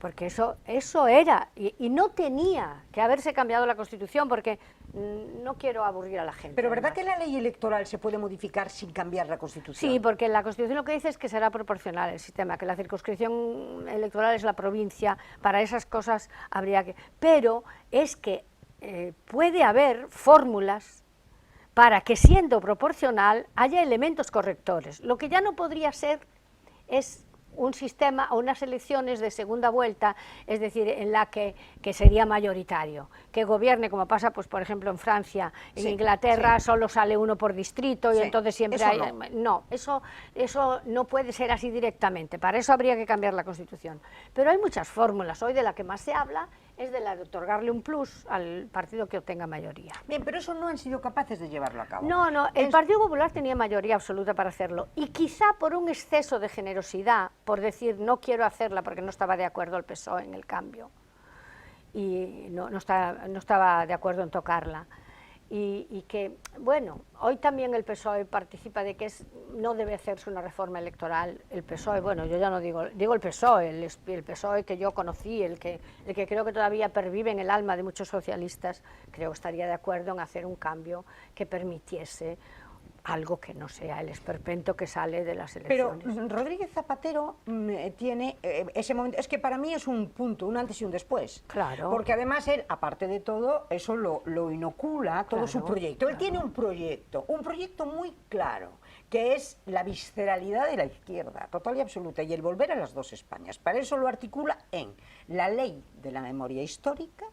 porque eso era, y no tenía que haberse cambiado la Constitución, porque no quiero aburrir a la gente. Pero ¿verdad además. que la ley electoral se puede modificar sin cambiar la Constitución? Sí, porque la Constitución lo que dice es que será proporcional el sistema, que la circunscripción electoral es la provincia, para esas cosas habría que... Pero es que puede haber fórmulas para que, siendo proporcional, haya elementos correctores. Lo que ya no podría ser es un sistema o unas elecciones de segunda vuelta, es decir, en la que sería mayoritario, que gobierne, como pasa, pues por ejemplo, en Francia, en Inglaterra, solo sale uno por distrito, y entonces siempre hay... No, eso no puede ser así directamente, para eso habría que cambiar la Constitución. Pero hay muchas fórmulas, hoy de la que más se habla es de la de otorgarle un plus al partido que obtenga mayoría. Bien, pero eso no han sido capaces de llevarlo a cabo. No, el Partido Popular tenía mayoría absoluta para hacerlo, y quizá por un exceso de generosidad, por decir no quiero hacerla porque no estaba de acuerdo el PSOE en el cambio, y no estaba de acuerdo en tocarla. Y que, bueno, hoy también el PSOE participa de que no debe hacerse una reforma electoral. El PSOE, bueno, yo ya no digo el PSOE, el PSOE que yo conocí, el que creo que todavía pervive en el alma de muchos socialistas, creo que estaría de acuerdo en hacer un cambio que permitiese algo que no sea el esperpento que sale de las elecciones. Pero Rodríguez Zapatero tiene ese momento, es que para mí es un punto, un antes y un después. Claro. Porque además él, aparte de todo, eso lo inocula, todo su proyecto. Él tiene un proyecto muy claro, que es la visceralidad de la izquierda, total y absoluta, y el volver a las dos Españas. Para eso lo articula en la ley de la memoria histórica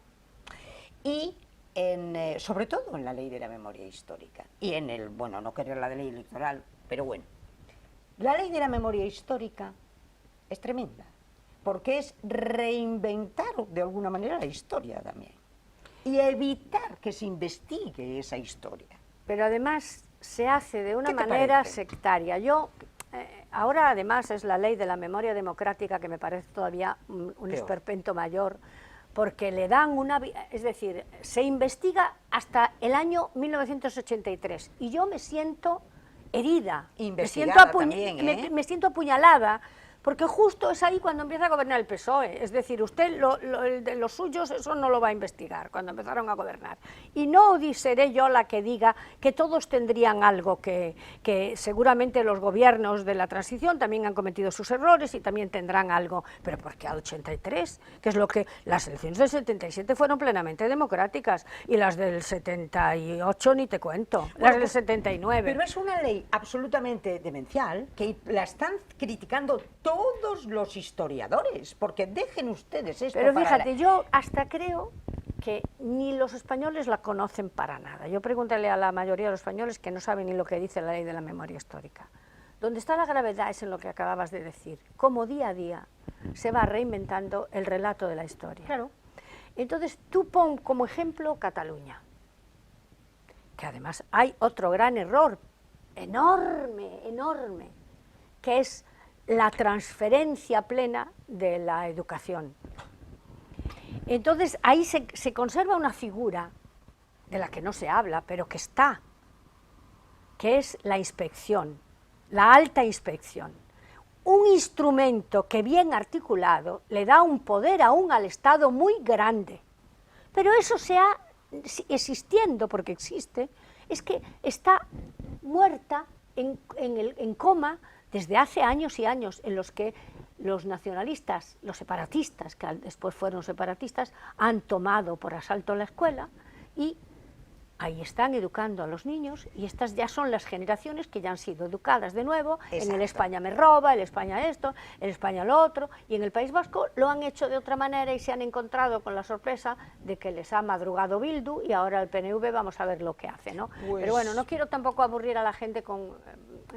y sobre todo en la ley de la memoria histórica y en el, bueno, no querer la de ley electoral, pero bueno, la ley de la memoria histórica es tremenda, porque es reinventar de alguna manera la historia también y evitar que se investigue esa historia. Pero además se hace de una manera sectaria. Ahora además es la ley de la memoria democrática que me parece todavía un esperpento mayor, porque le dan es decir, se investiga hasta el año 1983 y yo me siento herida, me siento apuñalada, porque justo es ahí cuando empieza a gobernar el PSOE, es decir, usted de los suyos eso no lo va a investigar cuando empezaron a gobernar, y no seré yo la que diga que todos tendrían algo, que seguramente los gobiernos de la transición también han cometido sus errores y también tendrán algo, pero ¿por qué al 83? Que es lo que las elecciones del 77 fueron plenamente democráticas, y las del 78 ni te cuento, las del 79. Pero es una ley absolutamente demencial, que la están criticando todos los historiadores, porque dejen ustedes esto. Pero fíjate, yo hasta creo que ni los españoles la conocen para nada. Yo pregúntale a la mayoría de los españoles que no saben ni lo que dice la ley de la memoria histórica. Donde está la gravedad es en lo que acababas de decir, cómo día a día se va reinventando el relato de la historia. Claro. Entonces tú pon como ejemplo Cataluña, que además hay otro gran error, enorme, que es la transferencia plena de la educación. Entonces ahí se conserva una figura de la que no se habla, pero que está, que es la inspección, la alta inspección. Un instrumento que bien articulado le da un poder aún al Estado muy grande. Pero eso se ha existiendo, porque existe, es que está muerta en coma desde hace años y años, en los que los nacionalistas, los separatistas, que después fueron separatistas, han tomado por asalto la escuela y ahí están educando a los niños, y estas ya son las generaciones que ya han sido educadas de nuevo. Exacto. En el España me roba, el España esto, el España lo otro, y en el País Vasco lo han hecho de otra manera y se han encontrado con la sorpresa de que les ha madrugado Bildu y ahora el PNV vamos a ver lo que hace, ¿no? Pues... Pero bueno, no quiero tampoco aburrir a la gente con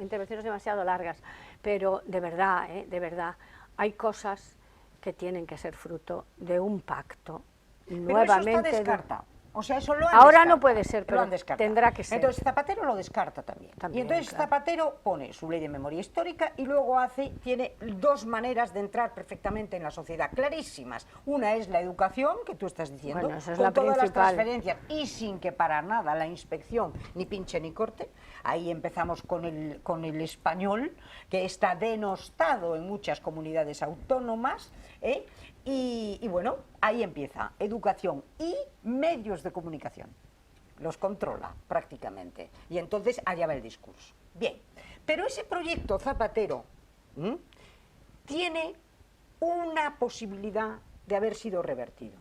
intervenciones demasiado largas, pero de verdad, hay cosas que tienen que ser fruto de un pacto. Pero nuevamente eso está descartado. O sea, eso lo han ahora descartado. No puede ser, pero tendrá que ser. Entonces Zapatero lo descarta también. Y entonces claro. Zapatero pone su ley de memoria histórica y luego tiene dos maneras de entrar perfectamente en la sociedad, clarísimas. Una es la educación, que tú estás diciendo, bueno, esa es con la todas principal. Las transferencias y sin que para nada la inspección ni pinche ni corte. Ahí empezamos con el español, que está denostado en muchas comunidades autónomas, Y bueno, ahí empieza, educación y medios de comunicación. Los controla prácticamente. Y entonces allá va el discurso. Bien, pero ese proyecto Zapatero tiene una posibilidad de haber sido revertido.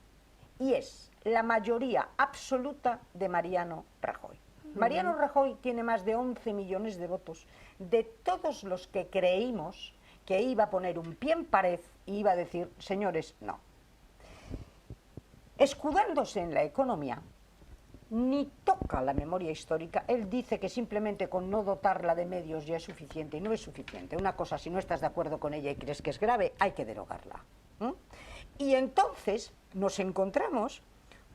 Y es la mayoría absoluta de Mariano Rajoy. Mariano Rajoy tiene más de 11 millones de votos de todos los que creímos que iba a poner un pie en pared y iba a decir, señores, no. Escudándose en la economía, ni toca la memoria histórica. Él dice que simplemente con no dotarla de medios ya es suficiente, y no es suficiente. Una cosa, si no estás de acuerdo con ella y crees que es grave, hay que derogarla. Y entonces nos encontramos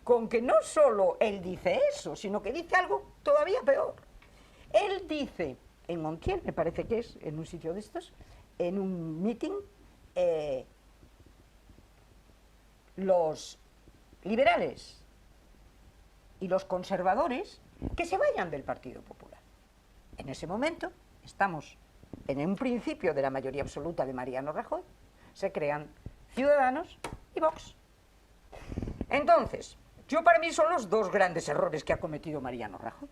con que no solo él dice eso, sino que dice algo todavía peor. Él dice, en Montiel, me parece que es, en un sitio de estos, en un meeting, los liberales y los conservadores que se vayan del Partido Popular. En ese momento estamos en un principio de la mayoría absoluta de Mariano Rajoy, se crean Ciudadanos y Vox. Entonces, para mí son los dos grandes errores que ha cometido Mariano Rajoy.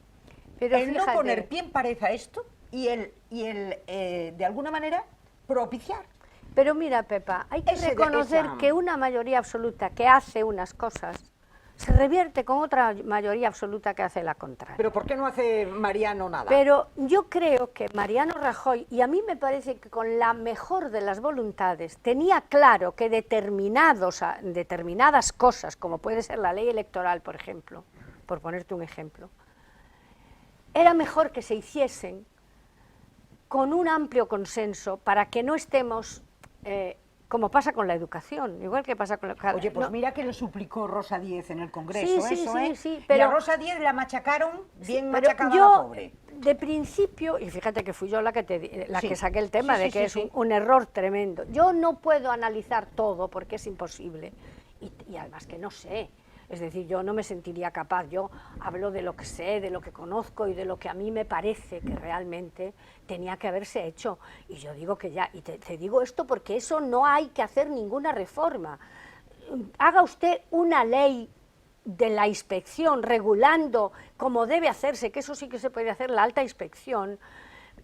Pero el fíjate, no poner pie en pared a esto y el de alguna manera propiciar. Pero mira, Pepa, hay que reconocer que una mayoría absoluta que hace unas cosas se revierte con otra mayoría absoluta que hace la contraria. ¿Pero por qué no hace Mariano nada? Pero yo creo que Mariano Rajoy, y a mí me parece que con la mejor de las voluntades, tenía claro que determinadas cosas, como puede ser la ley electoral, por ejemplo, por ponerte un ejemplo, era mejor que se hiciesen con un amplio consenso para que no estemos... como pasa con la educación, igual que pasa con la... Oye, pues no, mira que lo suplicó Rosa Díez en el Congreso, sí, sí, pero, y a Rosa Díez la machacaron, bien pero machacada yo, la pobre. De principio, y fíjate que fui yo la que que saqué el tema de que es un error tremendo. Yo no puedo analizar todo porque es imposible, y además que no sé. Es decir, yo no me sentiría capaz, yo hablo de lo que sé, de lo que conozco y de lo que a mí me parece que realmente tenía que haberse hecho. Y yo digo que ya, y te digo esto porque eso no hay que hacer ninguna reforma. Haga usted una ley de la inspección regulando cómo debe hacerse, que eso sí que se puede hacer, la alta inspección,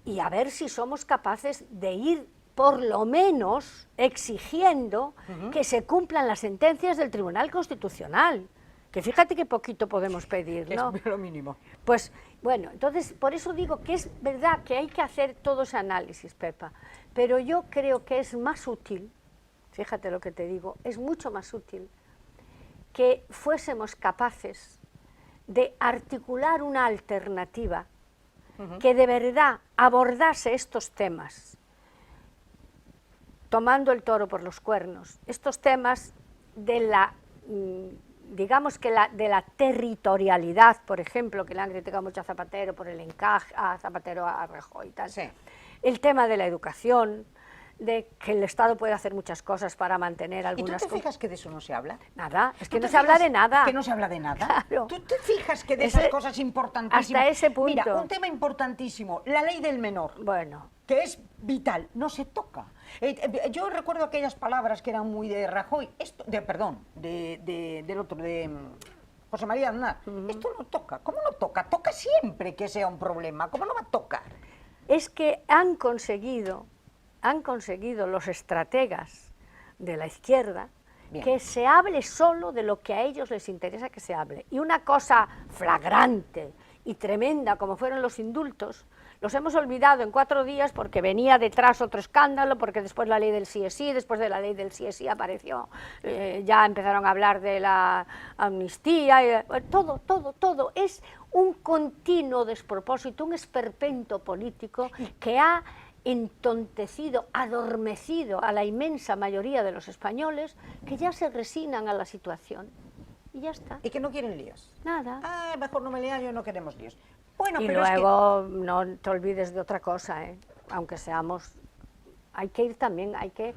y a ver si somos capaces de ir por lo menos exigiendo que se cumplan las sentencias del Tribunal Constitucional, que fíjate que poquito podemos pedir, ¿no? Es lo mínimo. Pues bueno, entonces por eso digo que es verdad que hay que hacer todo ese análisis, Pepa, pero yo creo que es más útil, fíjate lo que te digo, es mucho más útil que fuésemos capaces de articular una alternativa que de verdad abordase estos temas, tomando el toro por los cuernos, estos temas de la, digamos que de la territorialidad, por ejemplo, que le han criticado mucho a Zapatero por el encaje, a Zapatero, a Rajoy y tal, el tema de la educación, de que el Estado puede hacer muchas cosas para mantener algunas... ¿Y tú te fijas que de eso no se habla? Nada, es que no se habla de nada. ¿Que no se habla de nada? Claro. ¿Tú te fijas que de esas cosas importantísimas... Hasta ese punto. Mira, un tema importantísimo, la ley del menor. Bueno. Que es vital, no se toca. Yo recuerdo aquellas palabras que eran muy de Rajoy, del otro, de José María Aznar. Esto no toca. ¿Cómo no toca? Toca siempre que sea un problema. ¿Cómo no va a tocar? Es que han conseguido los estrategas de la izquierda que se hable solo de lo que a ellos les interesa que se hable. Y una cosa flagrante y tremenda como fueron los indultos, los hemos olvidado en 4 días porque venía detrás otro escándalo, porque después la ley del sí es sí, después de la ley del sí es sí apareció, ya empezaron a hablar de la amnistía, todo. Es un continuo despropósito, un esperpento político que ha entontecido, adormecido a la inmensa mayoría de los españoles que ya se resignan a la situación. Y ya está. Y que no quieren líos. Nada. Mejor no me lea, yo no queremos líos. Bueno, y pero luego no te olvides de otra cosa, aunque seamos... Hay que ir también, hay que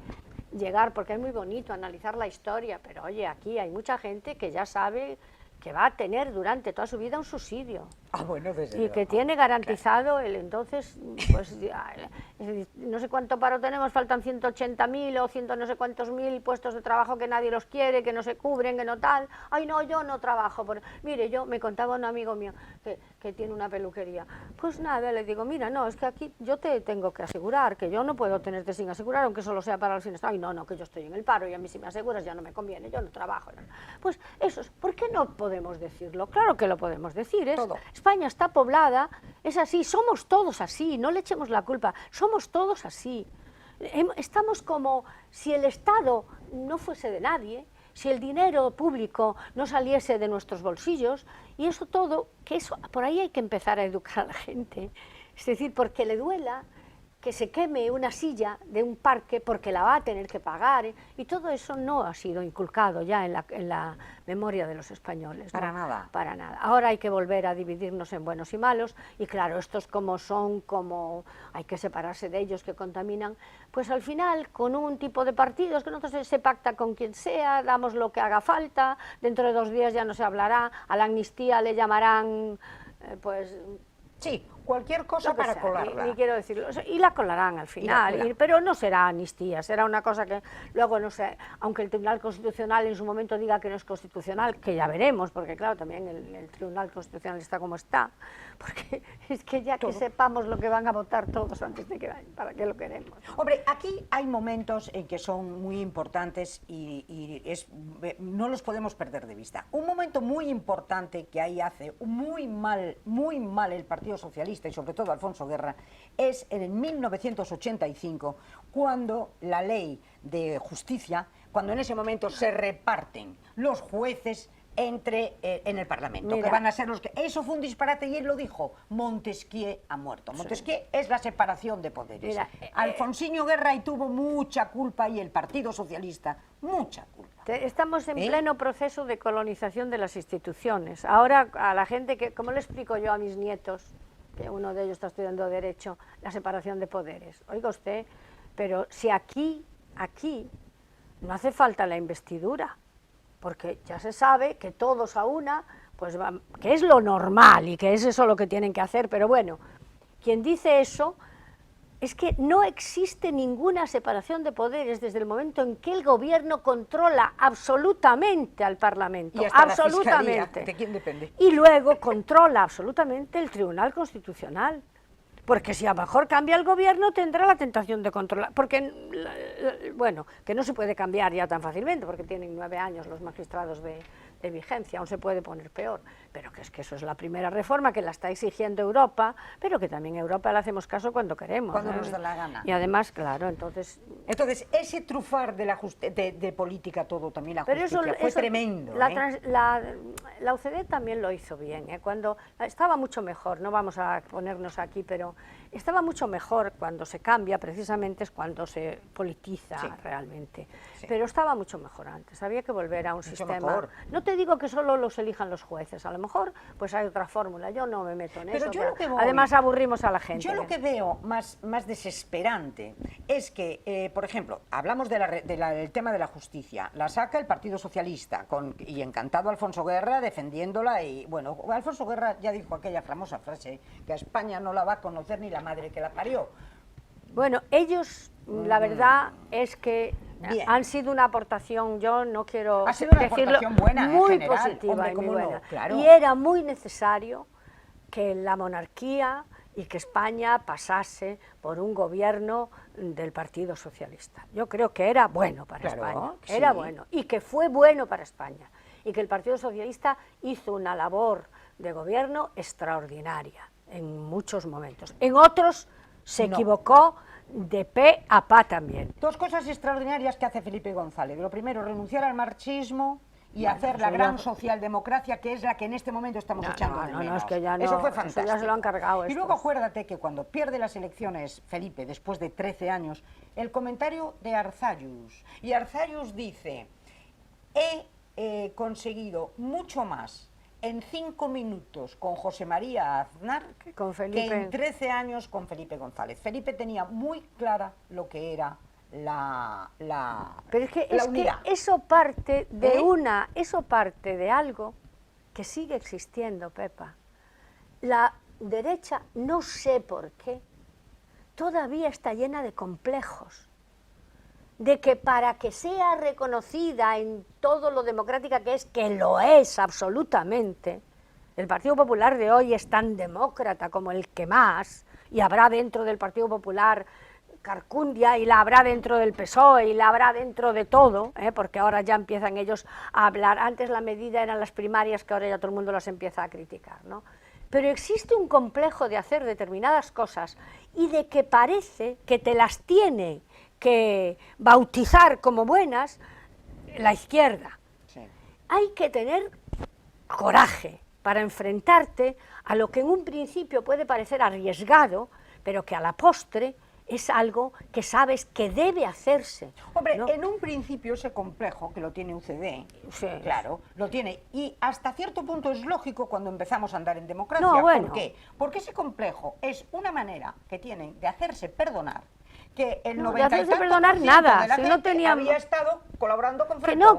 llegar, porque es muy bonito analizar la historia, pero oye, aquí hay mucha gente que ya sabe que va a tener durante toda su vida un subsidio. Ah, bueno, desde Y luego. que tiene garantizado el entonces, pues no sé cuánto paro tenemos, faltan 180.000 o 100 no sé cuántos mil puestos de trabajo que nadie los quiere, que no se cubren, que no tal. Ay, no, yo no trabajo. Mire, yo me contaba un amigo mío que tiene una peluquería. Pues nada, le digo, mira, no, es que aquí yo te tengo que asegurar, que yo no puedo tenerte sin asegurar, aunque solo sea para los fines. Ay, no, que yo estoy en el paro y a mí si me aseguras ya no me conviene, yo no trabajo. Pues eso, ¿por qué no podemos decirlo? Claro que lo podemos decir, ¿es? Todo. España está poblada, es así, somos todos así, no le echemos la culpa, somos todos así. Estamos como si el Estado no fuese de nadie, si el dinero público no saliese de nuestros bolsillos, y eso todo, que eso, por ahí hay que empezar a educar a la gente, es decir, porque le duela que se queme una silla de un parque porque la va a tener que pagar, y todo eso no ha sido inculcado ya en la memoria de los españoles. Para ¿no? nada. Para nada. Ahora hay que volver a dividirnos en buenos y malos, y claro, estos como hay que separarse de ellos que contaminan, pues al final con un tipo de partidos que nosotros se pacta con quien sea, damos lo que haga falta, dentro de 2 días ya no se hablará, a la amnistía le llamarán, pues... Sí, cualquier cosa para colarla. Ni quiero decirlo, y la colarán al final, pero no será amnistía, será una cosa que luego no sé, aunque el Tribunal Constitucional en su momento diga que no es constitucional, que ya veremos, porque claro, también el Tribunal Constitucional está como está, porque es que ya que sepamos lo que van a votar todos antes de que vayan, ¿para qué lo queremos? Hombre, aquí hay momentos en que son muy importantes y no los podemos perder de vista. Un momento muy importante que ahí hace muy mal el Partido Socialista y sobre todo Alfonso Guerra es en 1985, cuando la ley de justicia, cuando en ese momento se reparten los jueces en el Parlamento, Mira, que van a ser los que... Eso fue un disparate y él lo dijo. Montesquieu ha muerto. Montesquieu es la separación de poderes. Mira, Alfonsinho Guerra ahí tuvo mucha culpa y el Partido Socialista, mucha culpa. Estamos en pleno proceso de colonización de las instituciones. Ahora a la gente, ¿cómo le explico yo a mis nietos, que uno de ellos está estudiando Derecho, la separación de poderes? Oiga usted, pero si aquí no hace falta la investidura, porque ya se sabe que todos a una, pues que es lo normal y que es eso lo que tienen que hacer, pero bueno, quien dice eso es que no existe ninguna separación de poderes desde el momento en que el gobierno controla absolutamente al Parlamento, y hasta absolutamente. La Fiscalía, ¿de quién depende? Y luego controla absolutamente el Tribunal Constitucional. Porque si a lo mejor cambia el gobierno tendrá la tentación de controlar, porque, bueno, que no se puede cambiar ya tan fácilmente, porque tienen 9 años los magistrados de vigencia, aún se puede poner peor, pero que es que eso es la primera reforma que la está exigiendo Europa, pero que también a Europa le hacemos caso cuando queremos. Cuando nos da la gana. Y además, claro, entonces ese trufar de política todo, también la justicia, fue tremendo. La OCDE también lo hizo bien, cuando estaba mucho mejor, no vamos a ponernos aquí, pero estaba mucho mejor cuando se cambia, precisamente es cuando se politiza realmente, pero estaba mucho mejor antes, había que volver a un sistema. Mejor. No te digo que solo los elijan los jueces, a lo mejor pues hay otra fórmula, yo no me meto en eso, pero además aburrimos a la gente. Yo lo que veo más desesperante es que, por ejemplo, hablamos del tema de la justicia, la saca el Partido Socialista, y encantado Alfonso Guerra defendiéndola, y bueno, Alfonso Guerra ya dijo aquella famosa frase, que a España no la va a conocer ni la madre que la parió. Bueno, ellos, la verdad es que han sido una aportación, yo no quiero decirlo, buena, muy general, positiva, hombre, y muy buena. no, claro. Y era muy necesario que la monarquía y que España pasase por un gobierno del Partido Socialista. Yo creo que era bueno para España, era bueno, y que fue bueno para España, y que el Partido Socialista hizo una labor de gobierno extraordinaria en muchos momentos. En otros se equivocó de pe a pa también. 2 cosas extraordinarias que hace Felipe González. Lo primero, renunciar al marxismo y hacer la gran socialdemocracia, que es la que en este momento estamos echando de menos. Es que ya no, eso fue fantástico. Eso ya se lo han cargado. Y luego acuérdate que cuando pierde las elecciones Felipe, después de 13 años, el comentario de Arzallus, y Arzallus dice, he conseguido mucho más en 5 minutos con José María Aznar que en 13 años con Felipe González. Felipe tenía muy clara lo que era la Pero es que unidad. eso parte de eso parte de algo que sigue existiendo, Pepa. La derecha, no sé por qué, todavía está llena de complejos, de que para que sea reconocida en todo lo democrática que es, que lo es absolutamente, el Partido Popular de hoy es tan demócrata como el que más, y habrá dentro del Partido Popular carcundia, y la habrá dentro del PSOE, y la habrá dentro de todo, porque ahora ya empiezan ellos a hablar. Antes la medida eran las primarias, que ahora ya todo el mundo las empieza a criticar, ¿no? Pero existe un complejo de hacer determinadas cosas y de que parece que te las tiene que bautizar como buenas la izquierda. Sí. Hay que tener coraje para enfrentarte a lo que en un principio puede parecer arriesgado, pero que a la postre es algo que sabes que debe hacerse. Hombre, ¿no? en un principio ese complejo que lo tiene UCD, Sí. claro, lo tiene, y hasta cierto punto es lógico cuando empezamos a andar en democracia. No, bueno. ¿Por qué? Porque ese complejo es una manera que tienen de hacerse perdonar, que el No, de 90 y hacerse tanto perdonar por ciento nada, de la si no gente tenían- había estado colaborando con Que Franco. no,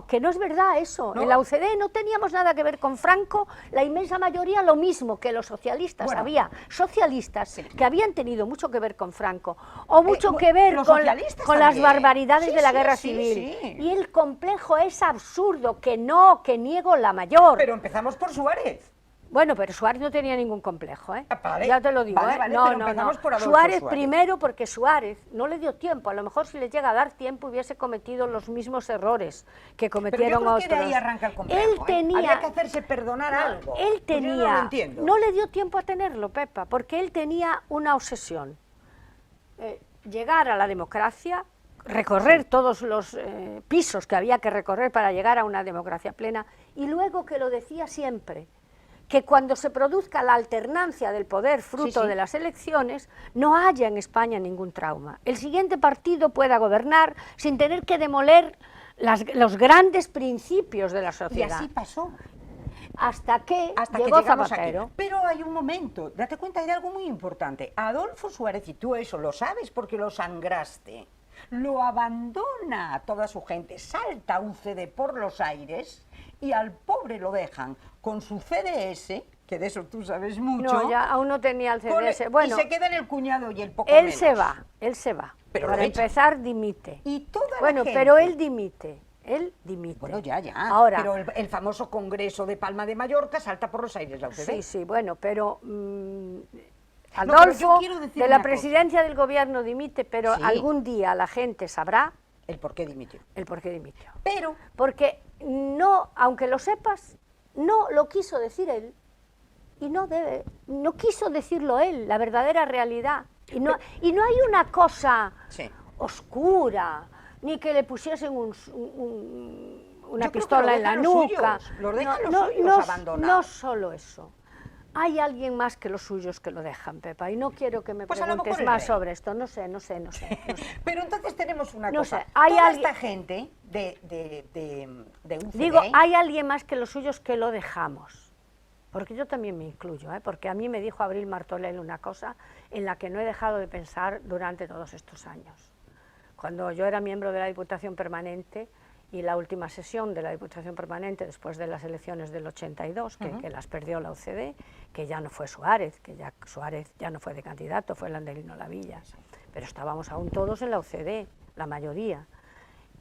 que no es verdad eso. ¿No? En la UCD no teníamos nada que ver con Franco, la inmensa mayoría lo mismo que los socialistas. Bueno. Había socialistas que habían tenido mucho que ver con Franco, o mucho mu- que ver los con socialistas las también. barbaridades Sí, de la sí, guerra sí, civil. sí. Y el complejo es absurdo, que no, que niego la mayor. Pero empezamos por Suárez. Bueno, pero Suárez no tenía ningún complejo, ¿eh? Vale, Ya te lo digo, vale, ¿eh? vale, No, pero no, empezamos no. por Adolfo Suárez Suárez. primero porque Suárez no le dio tiempo. A lo mejor si le llega a dar tiempo hubiese cometido los mismos errores que Pero yo cometieron creo otros. que de ahí arranca el complejo. Él tenía, Había que hacerse perdonar algo. él Pues yo tenía, no lo entiendo. no le dio tiempo a tenerlo, Pepa, porque él tenía una obsesión. Llegar a la democracia, recorrer todos los pisos que había que recorrer para llegar a una democracia plena, y luego, que lo decía siempre, que cuando se produzca la alternancia del poder fruto Sí. de las elecciones, no haya en España ningún trauma. El siguiente partido pueda gobernar sin tener que demoler los grandes principios de la Y sociedad. así pasó. Hasta que Hasta llegó que llegamos Zapatero. aquí. Pero hay un momento, date cuenta de algo muy importante. Adolfo Suárez, y tú eso lo sabes porque lo sangraste, lo abandona a toda su gente, salta un CD por los aires y al pobre lo dejan con su CDS, que de eso tú sabes mucho. No, ya aún no tenía el con CDS. el- bueno, y se queda en el cuñado y el poco él menos. él se va. Pero Para lo echa. empezar, dimite. Y toda la bueno, gente- pero él dimite. Bueno, ya. Ahora, pero el famoso Congreso de Palma de Mallorca salta por los aires la UCD. sí, bueno, pero pero Adolfo yo quiero decir de la una presidencia del gobierno dimite, pero Sí. algún día la gente sabrá El por qué dimitió. el por qué dimitió. Pero Porque no, aunque lo sepas, no lo quiso decir él y no quiso decirlo él, la verdadera realidad. Y no hay una cosa sí. oscura, ni que le pusiesen una Yo creo que pistola lo en la dejan los nuca. suyos, los dejan los suyos abandonados. No solo eso. Hay alguien más que los suyos que lo dejan, Pepa, y no quiero que me Pues a lo preguntes mejor el más rey. sobre esto. No sé. Pero entonces tenemos una No cosa. sé, hay Toda alguien- esta gente de UCD, Digo, hay alguien más que los suyos que lo dejamos. Porque yo también me incluyo, porque a mí me dijo Abril Martorell una cosa en la que no he dejado de pensar durante todos estos años. Cuando yo era miembro de la Diputación Permanente, y la última sesión de la Diputación Permanente después de las elecciones del 82, que las perdió la UCD, que ya no fue Suárez, que ya Suárez ya no fue de candidato, fue Landelino Lavilla, pero estábamos aún todos en la UCD, la mayoría.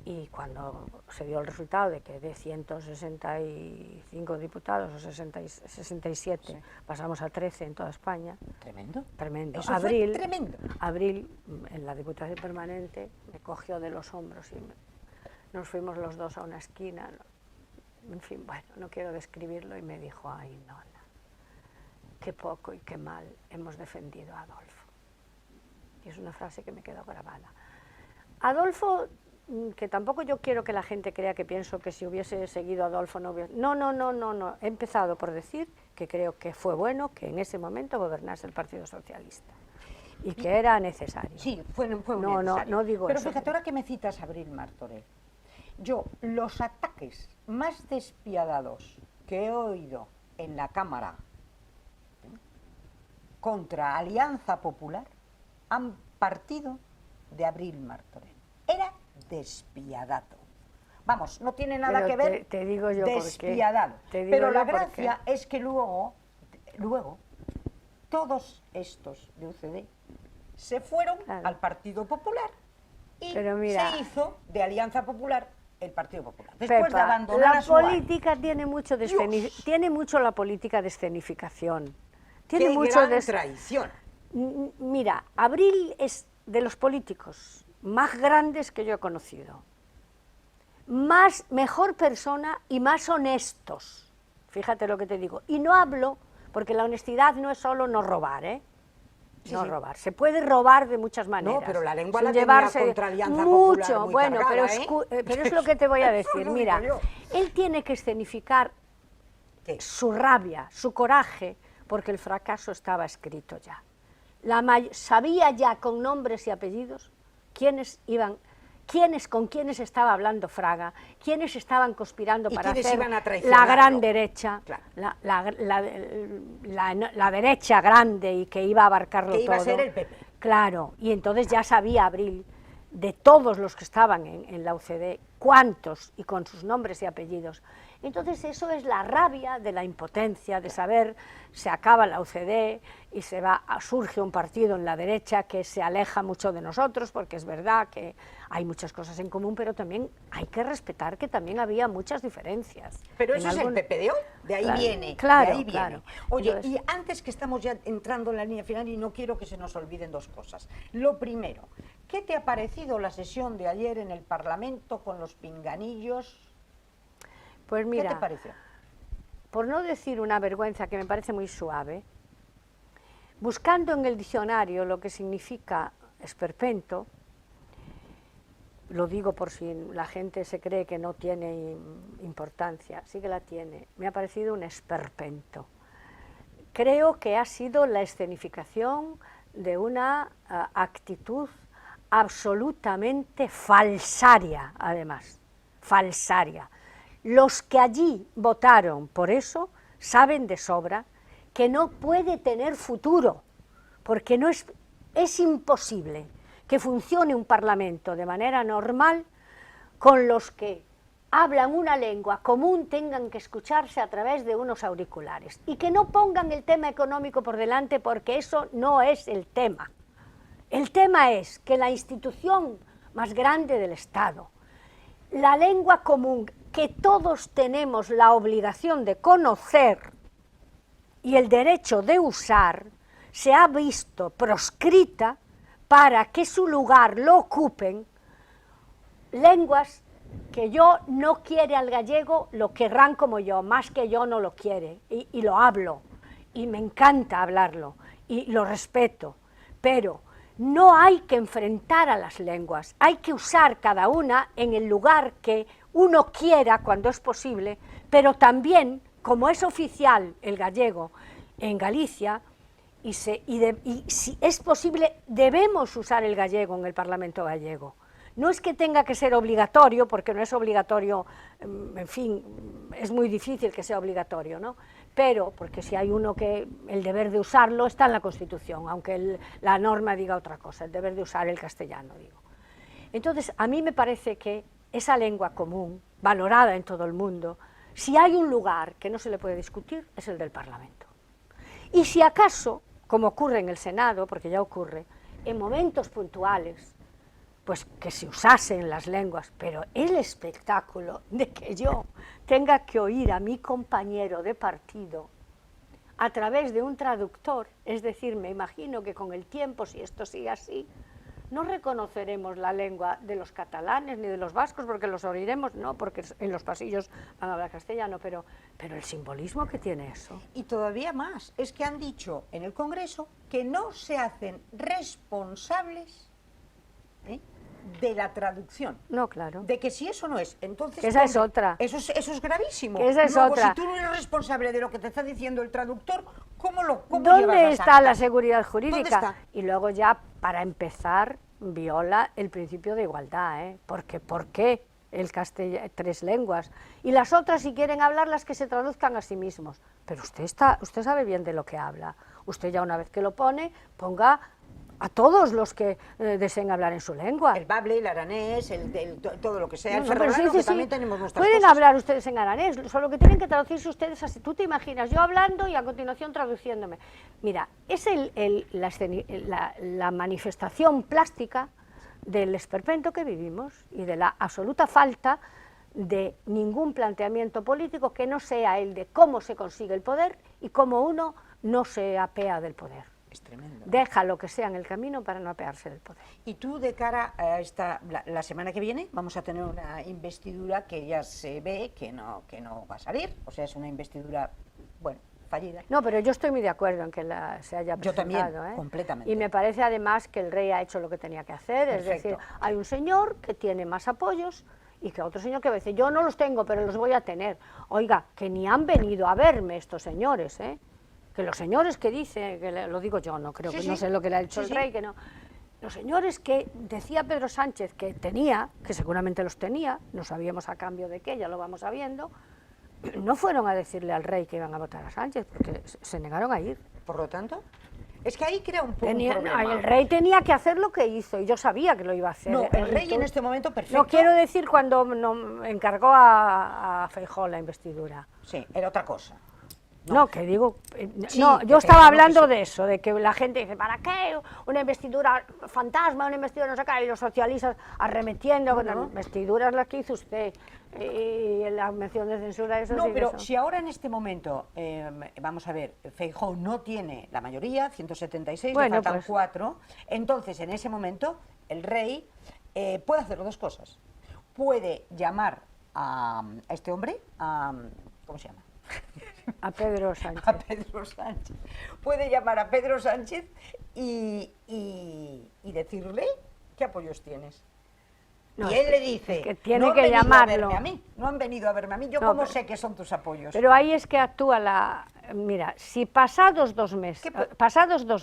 Y cuando se dio el resultado de que de 165 diputados o 67 pasamos a 13 en toda España. Tremendo. Tremendo. Eso fue tremendo. Abril, en la Diputación Permanente, me cogió de los hombros y nos fuimos los dos a una esquina. En fin, bueno, no quiero describirlo, y me dijo: ay, Nona, qué poco y qué mal hemos defendido a Adolfo. Y es una frase que me quedó grabada. Adolfo, que tampoco yo quiero que la gente crea que pienso que si hubiese seguido a Adolfo no hubiese... No. He empezado por decir que creo que fue bueno que en ese momento gobernase el Partido Socialista y que era necesario. Sí, fue No necesario. digo Pero eso. fíjate, ahora que me citas a Abril Martorell, yo los ataques más despiadados que he oído en la Cámara contra Alianza Popular han partido de Abril Martorell. Era despiadado, Vamos, no tiene nada Pero que ver, te digo yo por qué. despiadado. Te digo Pero yo la por gracia es que luego, todos estos de UCD se fueron Claro. al Partido Popular y Pero mira, se hizo de Alianza Popular el Partido Popular. Después de Pepa, abandonar la a Suárez. política tiene mucho de tiene mucho la política de escenificación. Tiene ¡Qué mucho gran de traición! Mira, Abril es de los políticos más grandes que yo he conocido. Mejor persona y más honestos. Fíjate lo que te digo. Y no hablo, porque la honestidad no es solo no robar, ¿eh? Sí, no sí. robar. Se puede robar de muchas maneras. No, pero la lengua sin la tenía llevarse contra Alianza mucho. Popular muy Bueno, cargada, pero es lo que te voy a Eso decir. lo Mira, digo yo. él tiene que escenificar ¿Qué? su rabia, su coraje, porque el fracaso estaba escrito ya. Sabía ya con nombres y apellidos con quiénes estaba hablando Fraga, quiénes estaban conspirando ¿Y para quiénes hacer iban a la traicionarlo? gran derecha, Claro. la derecha grande y que iba a abarcarlo todo. Que iba a ser el PP. Claro, y entonces ya sabía Abril, de todos los que estaban en la UCD, cuántos y con sus nombres y apellidos. Entonces eso es la rabia de la impotencia, de saber se acaba la UCD y surge un partido en la derecha que se aleja mucho de nosotros, porque es verdad que hay muchas cosas en común, pero también hay que respetar que también había muchas diferencias. Pero eso es el PP de hoy, de ahí Claro, viene. claro, de ahí claro. viene. Oye, Entonces, y antes que estamos ya entrando en la línea final y no quiero que se nos olviden dos cosas. Lo primero, ¿qué te ha parecido la sesión de ayer en el Parlamento con los pinganillos? pues mira, ¿Qué te pareció? por no decir una vergüenza que me parece muy suave, buscando en el diccionario lo que significa esperpento, lo digo por si la gente se cree que no tiene importancia, sí que la tiene, me ha parecido un esperpento. Creo que ha sido la escenificación de una actitud absolutamente falsaria, además, falsaria. Los que allí votaron por eso saben de sobra que no puede tener futuro, porque es imposible que funcione un parlamento de manera normal con los que hablan una lengua común tengan que escucharse a través de unos auriculares y que no pongan el tema económico por delante, porque eso no es el tema. El tema es que la institución más grande del Estado, la lengua común que todos tenemos la obligación de conocer y el derecho de usar, se ha visto proscrita para que su lugar lo ocupen lenguas que yo no quiere al gallego, lo querrán como yo, más que yo no lo quiere, y lo hablo, y me encanta hablarlo, y lo respeto, pero no hay que enfrentar a las lenguas, hay que usar cada una en el lugar que uno quiera cuando es posible, pero también, como es oficial el gallego en Galicia, y si es posible, debemos usar el gallego en el Parlamento gallego. No es que tenga que ser obligatorio, porque no es obligatorio, en fin, es muy difícil que sea obligatorio, ¿no? Pero, porque si hay uno que el deber de usarlo está en la Constitución, aunque la norma diga otra cosa, el deber de usar el castellano, digo. Entonces, a mí me parece que esa lengua común, valorada en todo el mundo, si hay un lugar que no se le puede discutir, es el del Parlamento. Y si acaso, como ocurre en el Senado, porque ya ocurre, en momentos puntuales, pues que se usasen las lenguas, pero el espectáculo de que yo tenga que oír a mi compañero de partido a través de un traductor, es decir, me imagino que con el tiempo, si esto sigue así, no reconoceremos la lengua de los catalanes ni de los vascos, porque los oiremos, no, porque en los pasillos van a hablar castellano, pero el simbolismo que tiene eso. Y todavía más, es que han dicho en el Congreso que no se hacen responsables de la traducción. No, claro. De que si eso no es, entonces... Que esa es otra. Eso es gravísimo. Que esa es Luego, otra. si tú no eres responsable de lo que te está diciendo el traductor, ¿cómo llevas ¿Dónde las está la actas? seguridad jurídica? ¿Dónde está? Y luego ya, para empezar, viola el principio de igualdad, ¿eh? Porque, ¿por qué el tres lenguas? Y las otras, si quieren hablar, las que se traduzcan a sí mismos. Pero usted sabe bien de lo que habla. Usted ya una vez que lo pone, ponga a todos los que deseen hablar en su lengua. El bable, el aranés, todo lo que sea, el No, pero ferrolano, sí, que sí, también sí. tenemos nuestras Pueden cosas. hablar ustedes en aranés, solo que tienen que traducirse ustedes así. Tú te imaginas yo hablando y a continuación traduciéndome. Mira, es la manifestación plástica del esperpento que vivimos y de la absoluta falta de ningún planteamiento político que no sea el de cómo se consigue el poder y cómo uno no se apea del poder. Es tremendo. Deja lo que sea en el camino para no apearse del poder. Y tú, de cara a la semana que viene, vamos a tener una investidura que ya se ve que no va a salir. O sea, es una investidura, bueno, fallida. No, pero yo estoy muy de acuerdo en que se haya Yo presentado. también, completamente. Y me parece además que el rey ha hecho lo que tenía que hacer. Perfecto. Es decir, hay un señor que tiene más apoyos y que otro señor que va a decir, yo no los tengo, pero los voy a tener. Oiga, que ni han venido a verme estos señores, ¿eh? Que los señores que dice, lo digo yo, no creo, Sí, que sí. no sé lo que le ha dicho Sí, el rey, que no. Los señores que decía Pedro Sánchez que tenía, que seguramente los tenía, no sabíamos a cambio de qué, ya lo vamos sabiendo, no fueron a decirle al rey que iban a votar a Sánchez, porque se negaron a ir. Por lo tanto, es que ahí crea un poco un No, problema. el rey tenía que hacer lo que hizo y yo sabía que lo iba a hacer. No, el rey en este momento, perfecto. No quiero decir cuando encargó a Feijóo la investidura. Sí, era otra cosa. No, que digo, Sí, no, que yo estaba Feijóo hablando no quiso. de eso, de que la gente dice, ¿para qué una investidura fantasma, una investidura no sé qué? Y los socialistas arremetiendo con las investiduras las que hizo usted y la mención de censura, eso No, sí. pero eso. si ahora en este momento, vamos a ver, Feijóo no tiene la mayoría, 176, Bueno, le faltan pues. 4, entonces en ese momento el rey puede hacer dos cosas. Puede llamar a este hombre, ¿cómo se llama? A Pedro Sánchez. A Pedro Sánchez. Puede llamar a Pedro Sánchez y decirle qué apoyos tienes. No, y es él le dice, que tiene no han que venido llamarlo. a verme a mí, no han venido a verme a mí, yo No, cómo pero- sé que son tus apoyos. Pero ahí es que actúa la... Mira, si pasados 2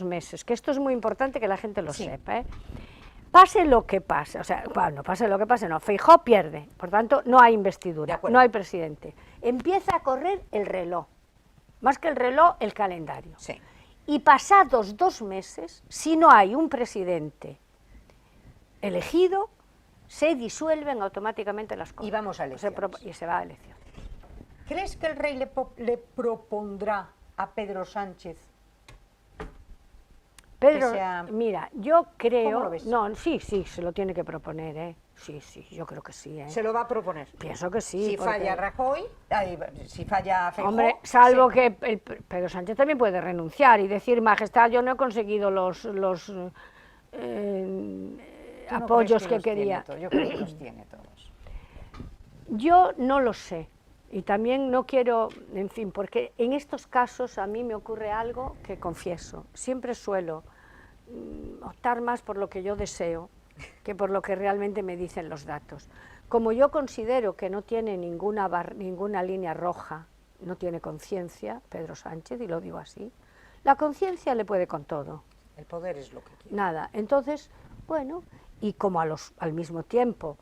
meses, que esto es muy importante que la gente lo Sí. sepa, ¿eh? Pase lo que pase, o sea, bueno, pase lo que pase, no, Feijóo pierde, por tanto no hay De investidura, acuerdo. no hay presidente. Empieza a correr el reloj, más que el reloj, el calendario. Sí. Y pasados 2 meses, si no hay un presidente elegido, se disuelven automáticamente las cosas. Y vamos a Se elecciones. y se va a elecciones. ¿Crees que el rey le propondrá a Pedro Sánchez? Pedro, sea- mira, yo creo... ¿Cómo lo ves? No, sí, se lo tiene que proponer, ¿eh? Sí, yo creo que sí, ¿eh? Se lo va a proponer. Pienso que sí. Si porque- falla Rajoy, si falla Feijóo... Hombre, salvo sí. que Pedro Sánchez también puede renunciar y decir, Majestad, yo no he conseguido los ¿Tú no apoyos crees que los tiene quería. todos? Yo creo que los tiene todos. Yo no lo sé. Y también no quiero, en fin, porque en estos casos a mí me ocurre algo que confieso. Siempre suelo optar más por lo que yo deseo que por lo que realmente me dicen los datos. Como yo considero que no tiene ninguna línea roja, no tiene conciencia, Pedro Sánchez, y lo digo así, la conciencia le puede con todo. El poder es lo que quiere. Nada. Entonces, bueno, y como al mismo tiempo,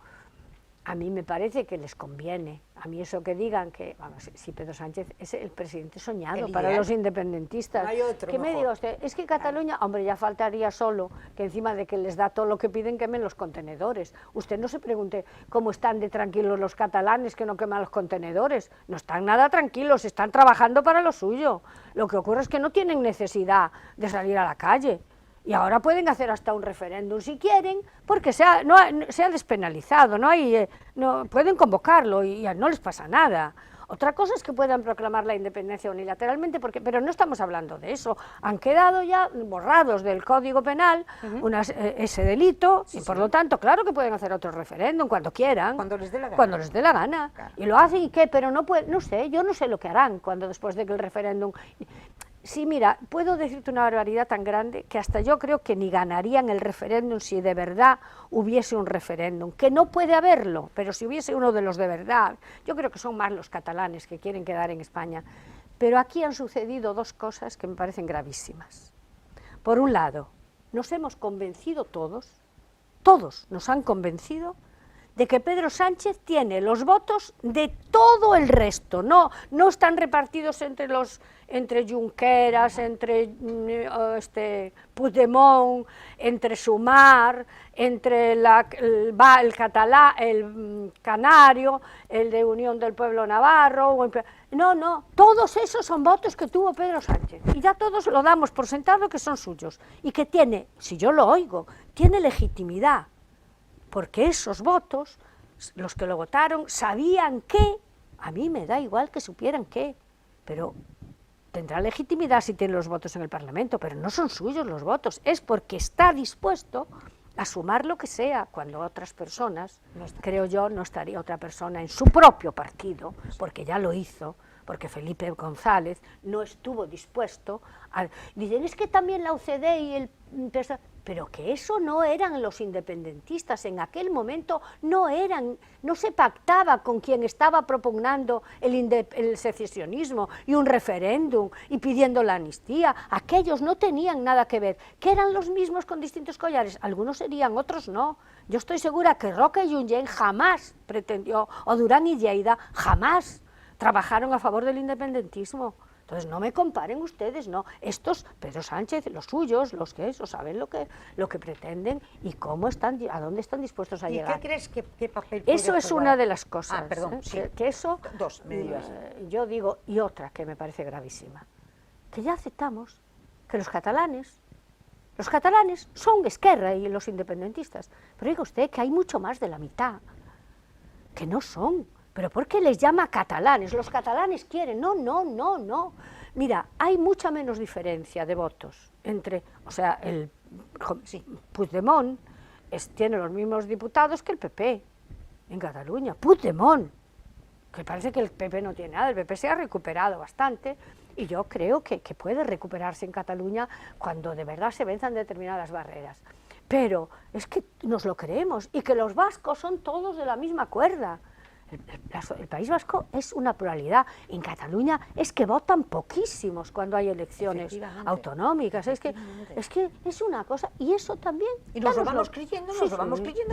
a mí me parece que les conviene. A mí eso que digan que, vamos, si Pedro Sánchez es el presidente soñado El para ideal. los independentistas. No hay otro que me mejor. diga usted, es que Cataluña, hombre, ya faltaría solo que encima de que les da todo lo que piden, quemen los contenedores. Usted no se pregunte cómo están de tranquilos los catalanes que no queman los contenedores. No están nada tranquilos, están trabajando para lo suyo. Lo que ocurre es que no tienen necesidad de salir a la calle. Y ahora pueden hacer hasta un referéndum si quieren, porque se ha despenalizado, pueden convocarlo y no les pasa nada. Otra cosa es que puedan proclamar la independencia unilateralmente, pero no estamos hablando de eso. Han quedado ya borrados del Código Penal ese delito y por lo tanto, claro que pueden hacer otro referéndum cuando quieran. Cuando les dé la gana. Cuando les dé la gana. Claro. Y lo hacen y qué, pero no sé, yo no sé lo que harán después de que el referéndum... Sí, mira, puedo decirte una barbaridad tan grande que hasta yo creo que ni ganarían el referéndum si de verdad hubiese un referéndum, que no puede haberlo, pero si hubiese uno de los de verdad, yo creo que son más los catalanes que quieren quedar en España. Pero aquí han sucedido 2 cosas que me parecen gravísimas. Por un lado, nos hemos convencido todos nos han convencido de que Pedro Sánchez tiene los votos de todo el resto, no están repartidos entre Junqueras, entre Puigdemont, entre Sumar, entre el Canario, el de Unión del Pueblo Navarro, no, todos esos son votos que tuvo Pedro Sánchez, y ya todos lo damos por sentado que son suyos, y que tiene, si yo lo oigo, tiene legitimidad, porque esos votos, los que lo votaron, sabían que, a mí me da igual que supieran que, pero tendrá legitimidad si tiene los votos en el Parlamento, pero no son suyos los votos, es porque está dispuesto a sumar lo que sea, cuando otras personas, creo yo, no estaría otra persona en su propio partido, porque ya lo hizo, porque Felipe González no estuvo dispuesto a... Dicen, es que también la UCD y el... Pero que eso no eran los independentistas, en aquel momento no se pactaba con quien estaba propugnando el secesionismo y un referéndum y pidiendo la amnistía, aquellos no tenían nada que ver, que eran los mismos con distintos collares, algunos serían, otros no. Yo estoy segura que Roca y Junyent jamás pretendió, o Durán y Lleida jamás trabajaron a favor del independentismo. Entonces no me comparen ustedes, no, estos, Pedro Sánchez, los suyos, los que eso, saben lo que pretenden y cómo están, a dónde están dispuestos a llegar. ¿Y qué crees qué papel puede Eso es jugar? una de las cosas, perdón, sí. que eso, Dos, me digas. Yo digo, y otra que me parece gravísima, que ya aceptamos que los catalanes son Esquerra y los independentistas, pero diga usted que hay mucho más de la mitad que no son. ¿Pero por qué les llama catalanes? Los catalanes quieren, no. Mira, hay mucha menos diferencia de votos entre, o sea, Puigdemont tiene los mismos diputados que el PP en Cataluña. Puigdemont, que parece que el PP no tiene nada, el PP se ha recuperado bastante y yo creo que puede recuperarse en Cataluña cuando de verdad se venzan determinadas barreras. Pero es que nos lo creemos y que los vascos son todos de la misma cuerda. El País Vasco es una pluralidad. En Cataluña es que votan poquísimos cuando hay elecciones autonómicas. Es que es una cosa, y eso también. Y nos lo vamos creyendo,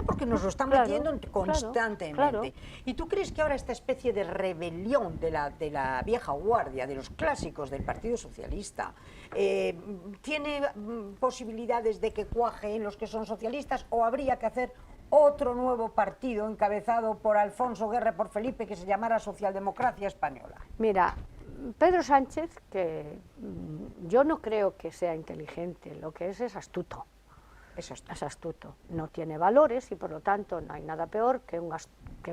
porque nos lo están metiendo constantemente. Claro. ¿Y tú crees que ahora esta especie de rebelión de la vieja guardia, de los clásicos del Partido Socialista, tiene posibilidades de que cuaje en los que son socialistas, o habría que hacer otro nuevo partido encabezado por Alfonso Guerra, por Felipe, que se llamara Socialdemocracia Española? Mira, Pedro Sánchez, que yo no creo que sea inteligente, lo que es astuto. Es astuto. No tiene valores y por lo tanto no hay nada peor que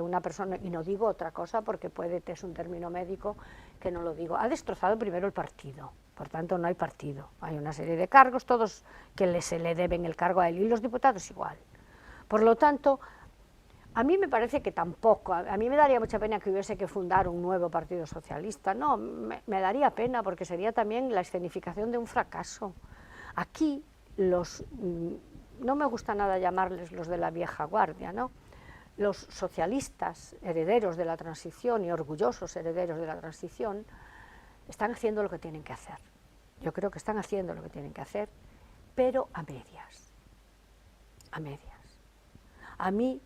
una persona, y no digo otra cosa porque es un término médico que no lo digo, ha destrozado primero el partido. Por tanto no hay partido, hay una serie de cargos, todos que se le deben el cargo a él, y los diputados igual. Por lo tanto, a mí me parece que tampoco, a mí me daría mucha pena que hubiese que fundar un nuevo partido socialista, no, me daría pena porque sería también la escenificación de un fracaso. Aquí no me gusta nada llamarles los de la vieja guardia, ¿no? Los socialistas, herederos de la transición y orgullosos herederos de la transición, están haciendo lo que tienen que hacer. Yo creo que están haciendo lo que tienen que hacer, pero a medias. A medias. A mí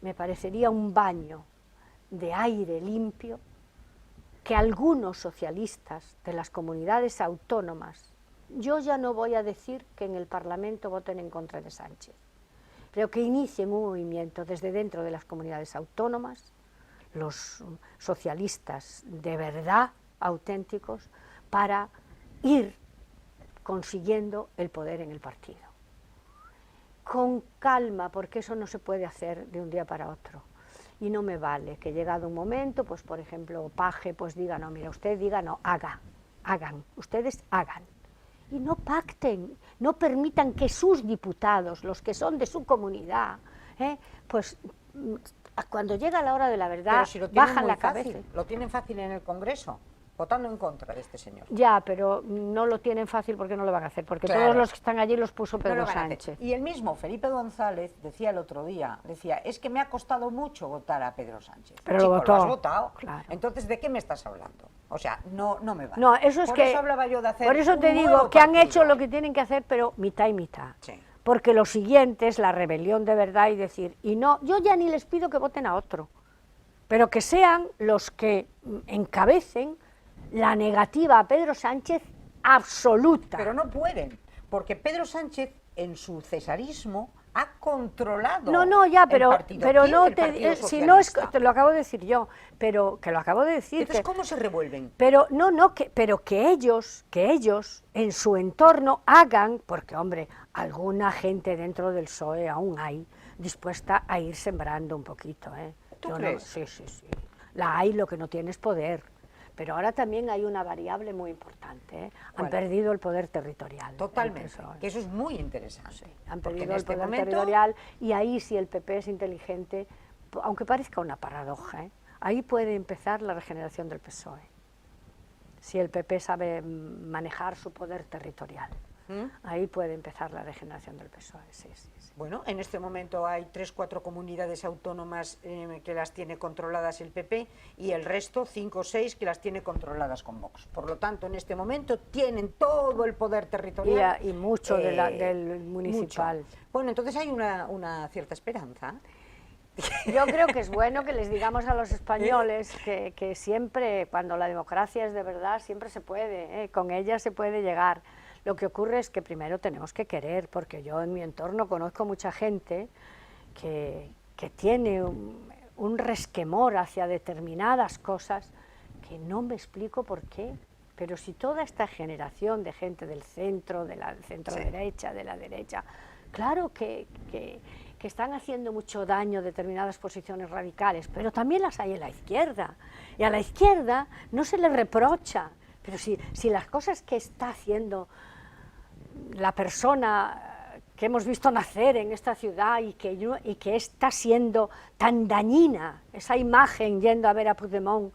me parecería un baño de aire limpio que algunos socialistas de las comunidades autónomas, yo ya no voy a decir que en el Parlamento voten en contra de Sánchez, pero que inicien un movimiento desde dentro de las comunidades autónomas, los socialistas de verdad auténticos, para ir consiguiendo el poder en el partido. Con calma, porque eso no se puede hacer de un día para otro. Y no me vale que llegado un momento, pues por ejemplo, Paje pues diga, no, mira, usted diga, no, hagan, ustedes hagan. Y no pacten, no permitan que sus diputados, los que son de su comunidad, pues cuando llega la hora de la verdad, si bajan la cabeza. Lo tienen fácil en el Congreso, votando en contra de este señor. Ya, pero no lo tienen fácil porque no lo van a hacer, porque claro, todos los que están allí los puso Pedro Sánchez. Y el mismo Felipe González decía el otro día, es que me ha costado mucho votar a Pedro Sánchez. Pero chico, lo votó. ¿lo has votado? Claro. Entonces, ¿de qué me estás hablando? O sea, no me vale. No, eso es por que, eso hablaba yo de hacer por eso te digo que han hecho lo que tienen que hacer, pero mitad y mitad. Sí. porque lo siguiente es la rebelión de verdad y decir, y no, yo ya ni les pido que voten a otro, pero que sean los que encabecen la negativa a Pedro Sánchez absoluta. Pero no pueden, porque Pedro Sánchez en su cesarismo ha controlado ya, el partido no el Partido si no es, Socialista. te lo acabo de decir yo, pero que lo acabo de decir. Entonces, ¿cómo se revuelven? Pero que ellos en su entorno hagan, porque hombre, alguna gente dentro del PSOE aún hay dispuesta a ir sembrando un poquito, ¿eh? ¿Tú Yo crees? Sí. La hay, lo que no tiene es poder. Pero ahora también hay una variable muy importante, ¿eh? ¿Cuál? Han perdido el poder territorial. Totalmente, el PSOE. que eso es muy interesante. Sí, han porque perdido en el este poder momento, territorial y ahí si el PP es inteligente, aunque parezca una paradoja, ¿eh? Ahí puede empezar la regeneración del PSOE, si el PP sabe manejar su poder territorial. Ahí puede empezar la regeneración del PSOE, sí. Bueno, en este momento hay 3-4 comunidades autónomas que las tiene controladas el PP y el resto, 5 o 6, que las tiene controladas con Vox. Por lo tanto, en este momento tienen todo el poder territorial. Y mucho del municipal. Mucho. Bueno, entonces hay una cierta esperanza. Yo creo que es bueno que les digamos a los españoles que siempre, cuando la democracia es de verdad, siempre se puede, con ella se puede llegar. Lo que ocurre es que primero tenemos que querer, porque yo en mi entorno conozco mucha gente que tiene un resquemor hacia determinadas cosas que no me explico por qué. Pero si toda esta generación de gente del centro, de la centro-derecha, de la derecha, claro que están haciendo mucho daño determinadas posiciones radicales, pero también las hay en la izquierda. Y a la izquierda no se le reprocha, pero si las cosas que está haciendo la persona que hemos visto nacer en esta ciudad y que está siendo tan dañina, esa imagen yendo a ver a Puigdemont,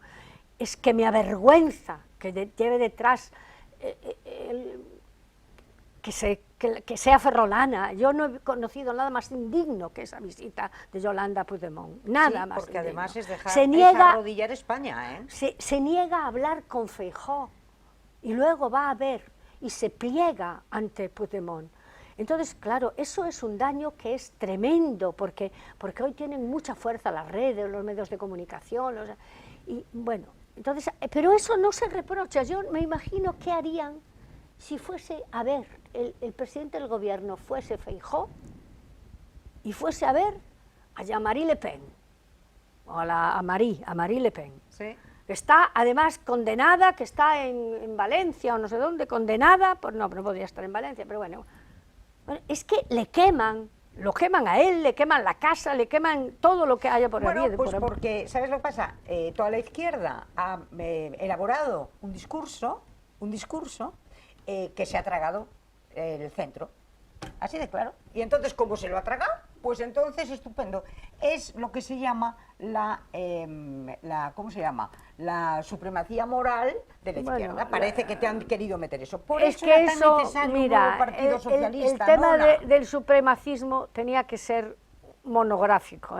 es que me avergüenza que lleve detrás que sea ferrolana. Yo no he conocido nada más indigno que esa visita de Yolanda a Puigdemont, nada más porque indigno. además es dejar arrodillar España, ¿eh? Se niega a hablar con Feijóo y luego va a ver y se pliega ante Puigdemont. Entonces, claro, eso es un daño que es tremendo, porque hoy tienen mucha fuerza las redes, los medios de comunicación, y bueno, entonces, pero eso no se reprocha. Yo me imagino qué harían si fuese, a ver, el presidente del gobierno fuese Feijóo y fuese a ver a Jean-Marie Le Pen, o a Marie Le Pen. Sí. Está además condenada, que está en Valencia o no sé dónde, condenada, no podría estar en Valencia, pero bueno, es que lo queman a él, le queman la casa, le queman todo lo que haya por ahí. Bueno, pues porque, ¿sabes lo que pasa? Toda la izquierda ha elaborado un discurso que se ha tragado el centro, así de claro. Y entonces, ¿cómo se lo ha tragado? Pues entonces, estupendo. Es lo que se llama ¿cómo se llama? La supremacía moral de la izquierda. Parece que te han querido meter eso. Por es eso que era tan necesario un nuevo Partido Socialista. El tema del supremacismo tenía que ser monográfico,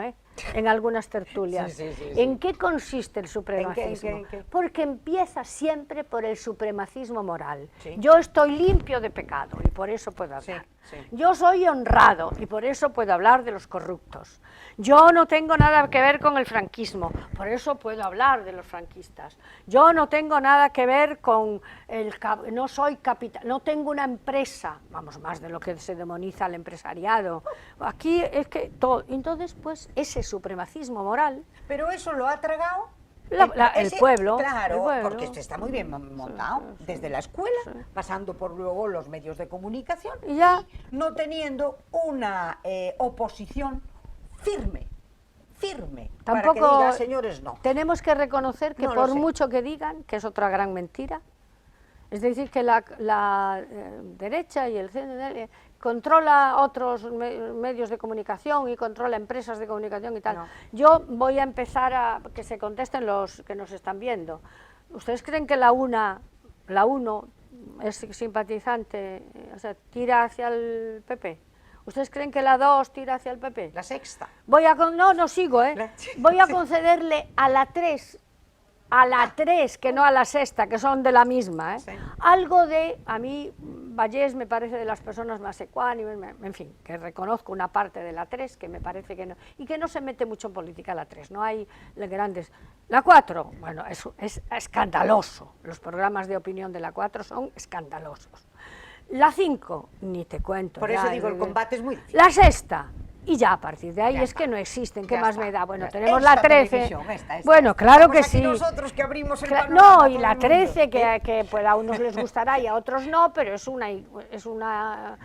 en alguas tertulias. Sí. ¿En qué consiste el supremacismo? ¿En qué? Porque empieza siempre por el supremacismo moral. Sí. Yo estoy limpio de pecado y por eso puedo hablar. Sí. Yo soy honrado y por eso puedo hablar de los corruptos. Yo no tengo nada que ver con el franquismo, por eso puedo hablar de los franquistas. Yo no tengo nada que ver con no soy capital, no tengo una empresa, vamos, más de lo que se demoniza al empresariado. Aquí es que todo, entonces pues ese supremacismo moral. Pero eso lo ha tragado el pueblo. Claro, el pueblo. porque está muy bien montado, desde la escuela, pasando por luego los medios de comunicación, Y ya. no teniendo una oposición firme, para que Tampoco diga, señores, no. tenemos que reconocer que No lo por sé. mucho que digan, que es otra gran mentira, es decir, que la derecha y el CNL controla otros medios de comunicación y controla empresas de comunicación y tal. No. Yo voy a empezar a que se contesten los que nos están viendo. ¿Ustedes creen que la 1 es simpatizante, o sea, tira hacia el PP? ¿Ustedes creen que la 2 tira hacia el PP? La sexta. No sigo, voy a concederle a la 3 a la 3, que no a la sexta, que son de la misma, ¿eh? Sí. Algo de, a mí, Vallés me parece de las personas más ecuánimes, en fin, que reconozco una parte de la 3, que me parece que no, y que no se mete mucho en política la 3, no hay grandes. La 4, bueno, es escandaloso, los programas de opinión de la 4 son escandalosos. La 5, ni te cuento. Por ya, eso digo, el combate es muy difícil. La sexta, y ya a partir de ahí Ya es está. que no existen, ¿qué Ya más está, me da? Bueno, ya tenemos está. la Esta 13. televisión, esta. Bueno, claro Estamos que aquí sí. nosotros que abrimos el No, panorama a y todo la el mundo. 13, que pues a unos les gustará y a otros no, pero es una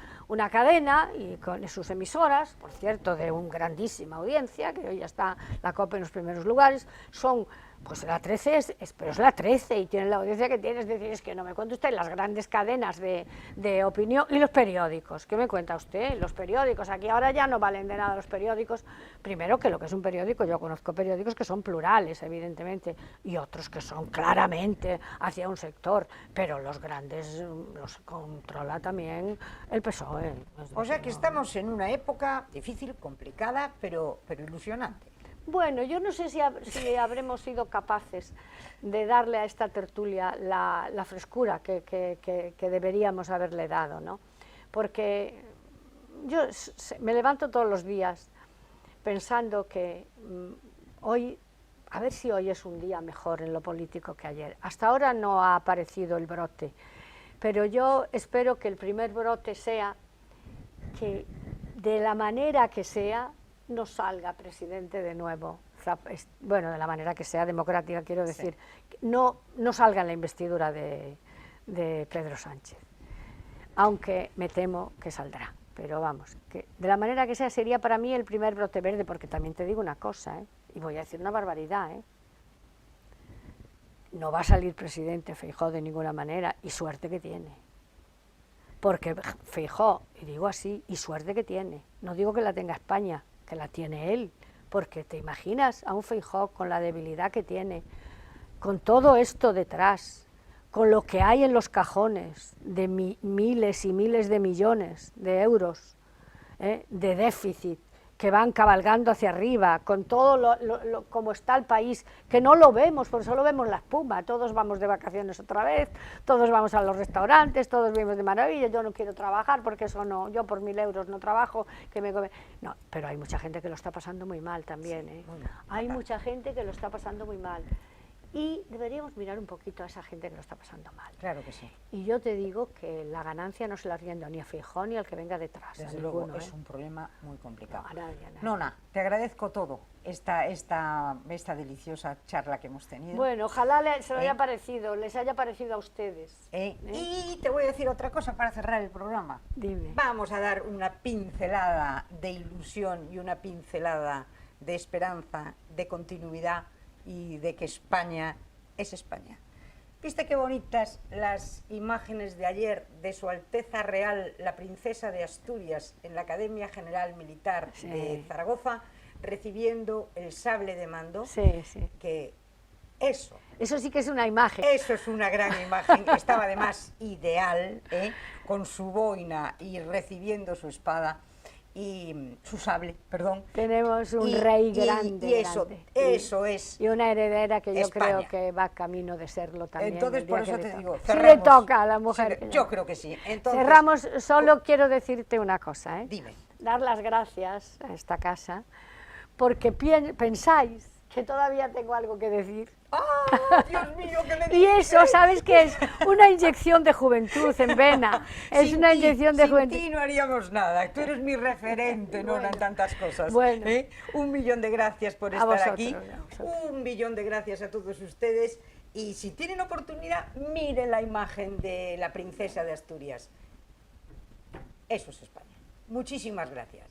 cadena y con sus emisoras, por cierto, de una grandísima audiencia, que hoy ya está la COPE en los primeros lugares, son, pues la 13 pero es la 13 y tiene la audiencia que tiene, es decir, es que no me cuenta usted las grandes cadenas de opinión y los periódicos, ¿qué me cuenta usted? Los periódicos, aquí ahora ya no valen de nada los periódicos, primero que lo que es un periódico, yo conozco periódicos que son plurales, evidentemente, y otros que son claramente hacia un sector, pero los grandes los controla también el PSOE. O sea que estamos en una época difícil, complicada, pero ilusionante. Bueno, yo no sé si habremos sido capaces de darle a esta tertulia la frescura que deberíamos haberle dado, ¿no? Porque yo me levanto todos los días pensando que hoy, a ver si hoy es un día mejor en lo político que ayer. Hasta ahora no ha aparecido el brote, pero yo espero que el primer brote sea que de la manera que sea no salga presidente de nuevo, bueno, de la manera que sea democrática, quiero decir, sí. no salga en la investidura de Pedro Sánchez, aunque me temo que saldrá, pero vamos, que de la manera que sea sería para mí el primer brote verde, porque también te digo una cosa, y voy a decir una barbaridad, no va a salir presidente Feijóo de ninguna manera, y suerte que tiene. Porque Feijóo, y digo así, y suerte que tiene, no digo que la tenga España, que la tiene él, porque te imaginas a un Feijóo con la debilidad que tiene, con todo esto detrás, con lo que hay en los cajones de miles y miles de millones de euros de déficit, que van cabalgando hacia arriba, con todo como está el país, que no lo vemos, porque solo vemos la espuma, todos vamos de vacaciones otra vez, todos vamos a los restaurantes, todos vivimos de maravilla, yo no quiero trabajar porque eso no, yo por 1000 euros no trabajo, que me come. No, pero hay mucha gente que lo está pasando muy mal también, Sí, hay mucha gente que lo está pasando muy mal. Y deberíamos mirar un poquito a esa gente que lo está pasando mal. Claro que sí. Y yo te digo que la ganancia no se la riendo ni a Feijóo ni al que venga detrás. Desde luego es un problema muy complicado. No, a nadie. Nona, te agradezco todo, esta deliciosa charla que hemos tenido. Bueno, ojalá les haya parecido a ustedes. Y te voy a decir otra cosa para cerrar el programa. Dime. Vamos a dar una pincelada de ilusión y una pincelada de esperanza, de continuidad, y de que España es España. ¿Viste qué bonitas las imágenes de ayer de Su Alteza Real, la Princesa de Asturias, en la Academia General Militar de Zaragoza, recibiendo el sable de mando? Sí, sí. Que eso sí que es una imagen. Eso es una gran imagen, estaba además ideal, con su boina y recibiendo su espada. Y su sable, perdón. Tenemos un rey grande. Y eso es. Y una heredera que yo España. creo que va camino de serlo también. Entonces, por eso te digo, si le toca a la mujer. Sí, yo creo que sí. Entonces, cerramos, solo quiero decirte una cosa. Dime. Dar las gracias a esta casa, porque pensáis que todavía tengo algo que decir. ¡Ah, Dios mío, qué le dices! Y eso, ¿sabes qué es? Una inyección de juventud en vena. Es sin una ti, inyección de juventud. Sin ti no haríamos nada. Tú eres mi referente, bueno, Nona, en tantas cosas. Bueno. 1.000.000 de gracias por A estar vosotros, aquí. a vosotros. 1.000.000 de gracias a todos ustedes. Y si tienen oportunidad, miren la imagen de la princesa de Asturias. Eso es España. Muchísimas gracias.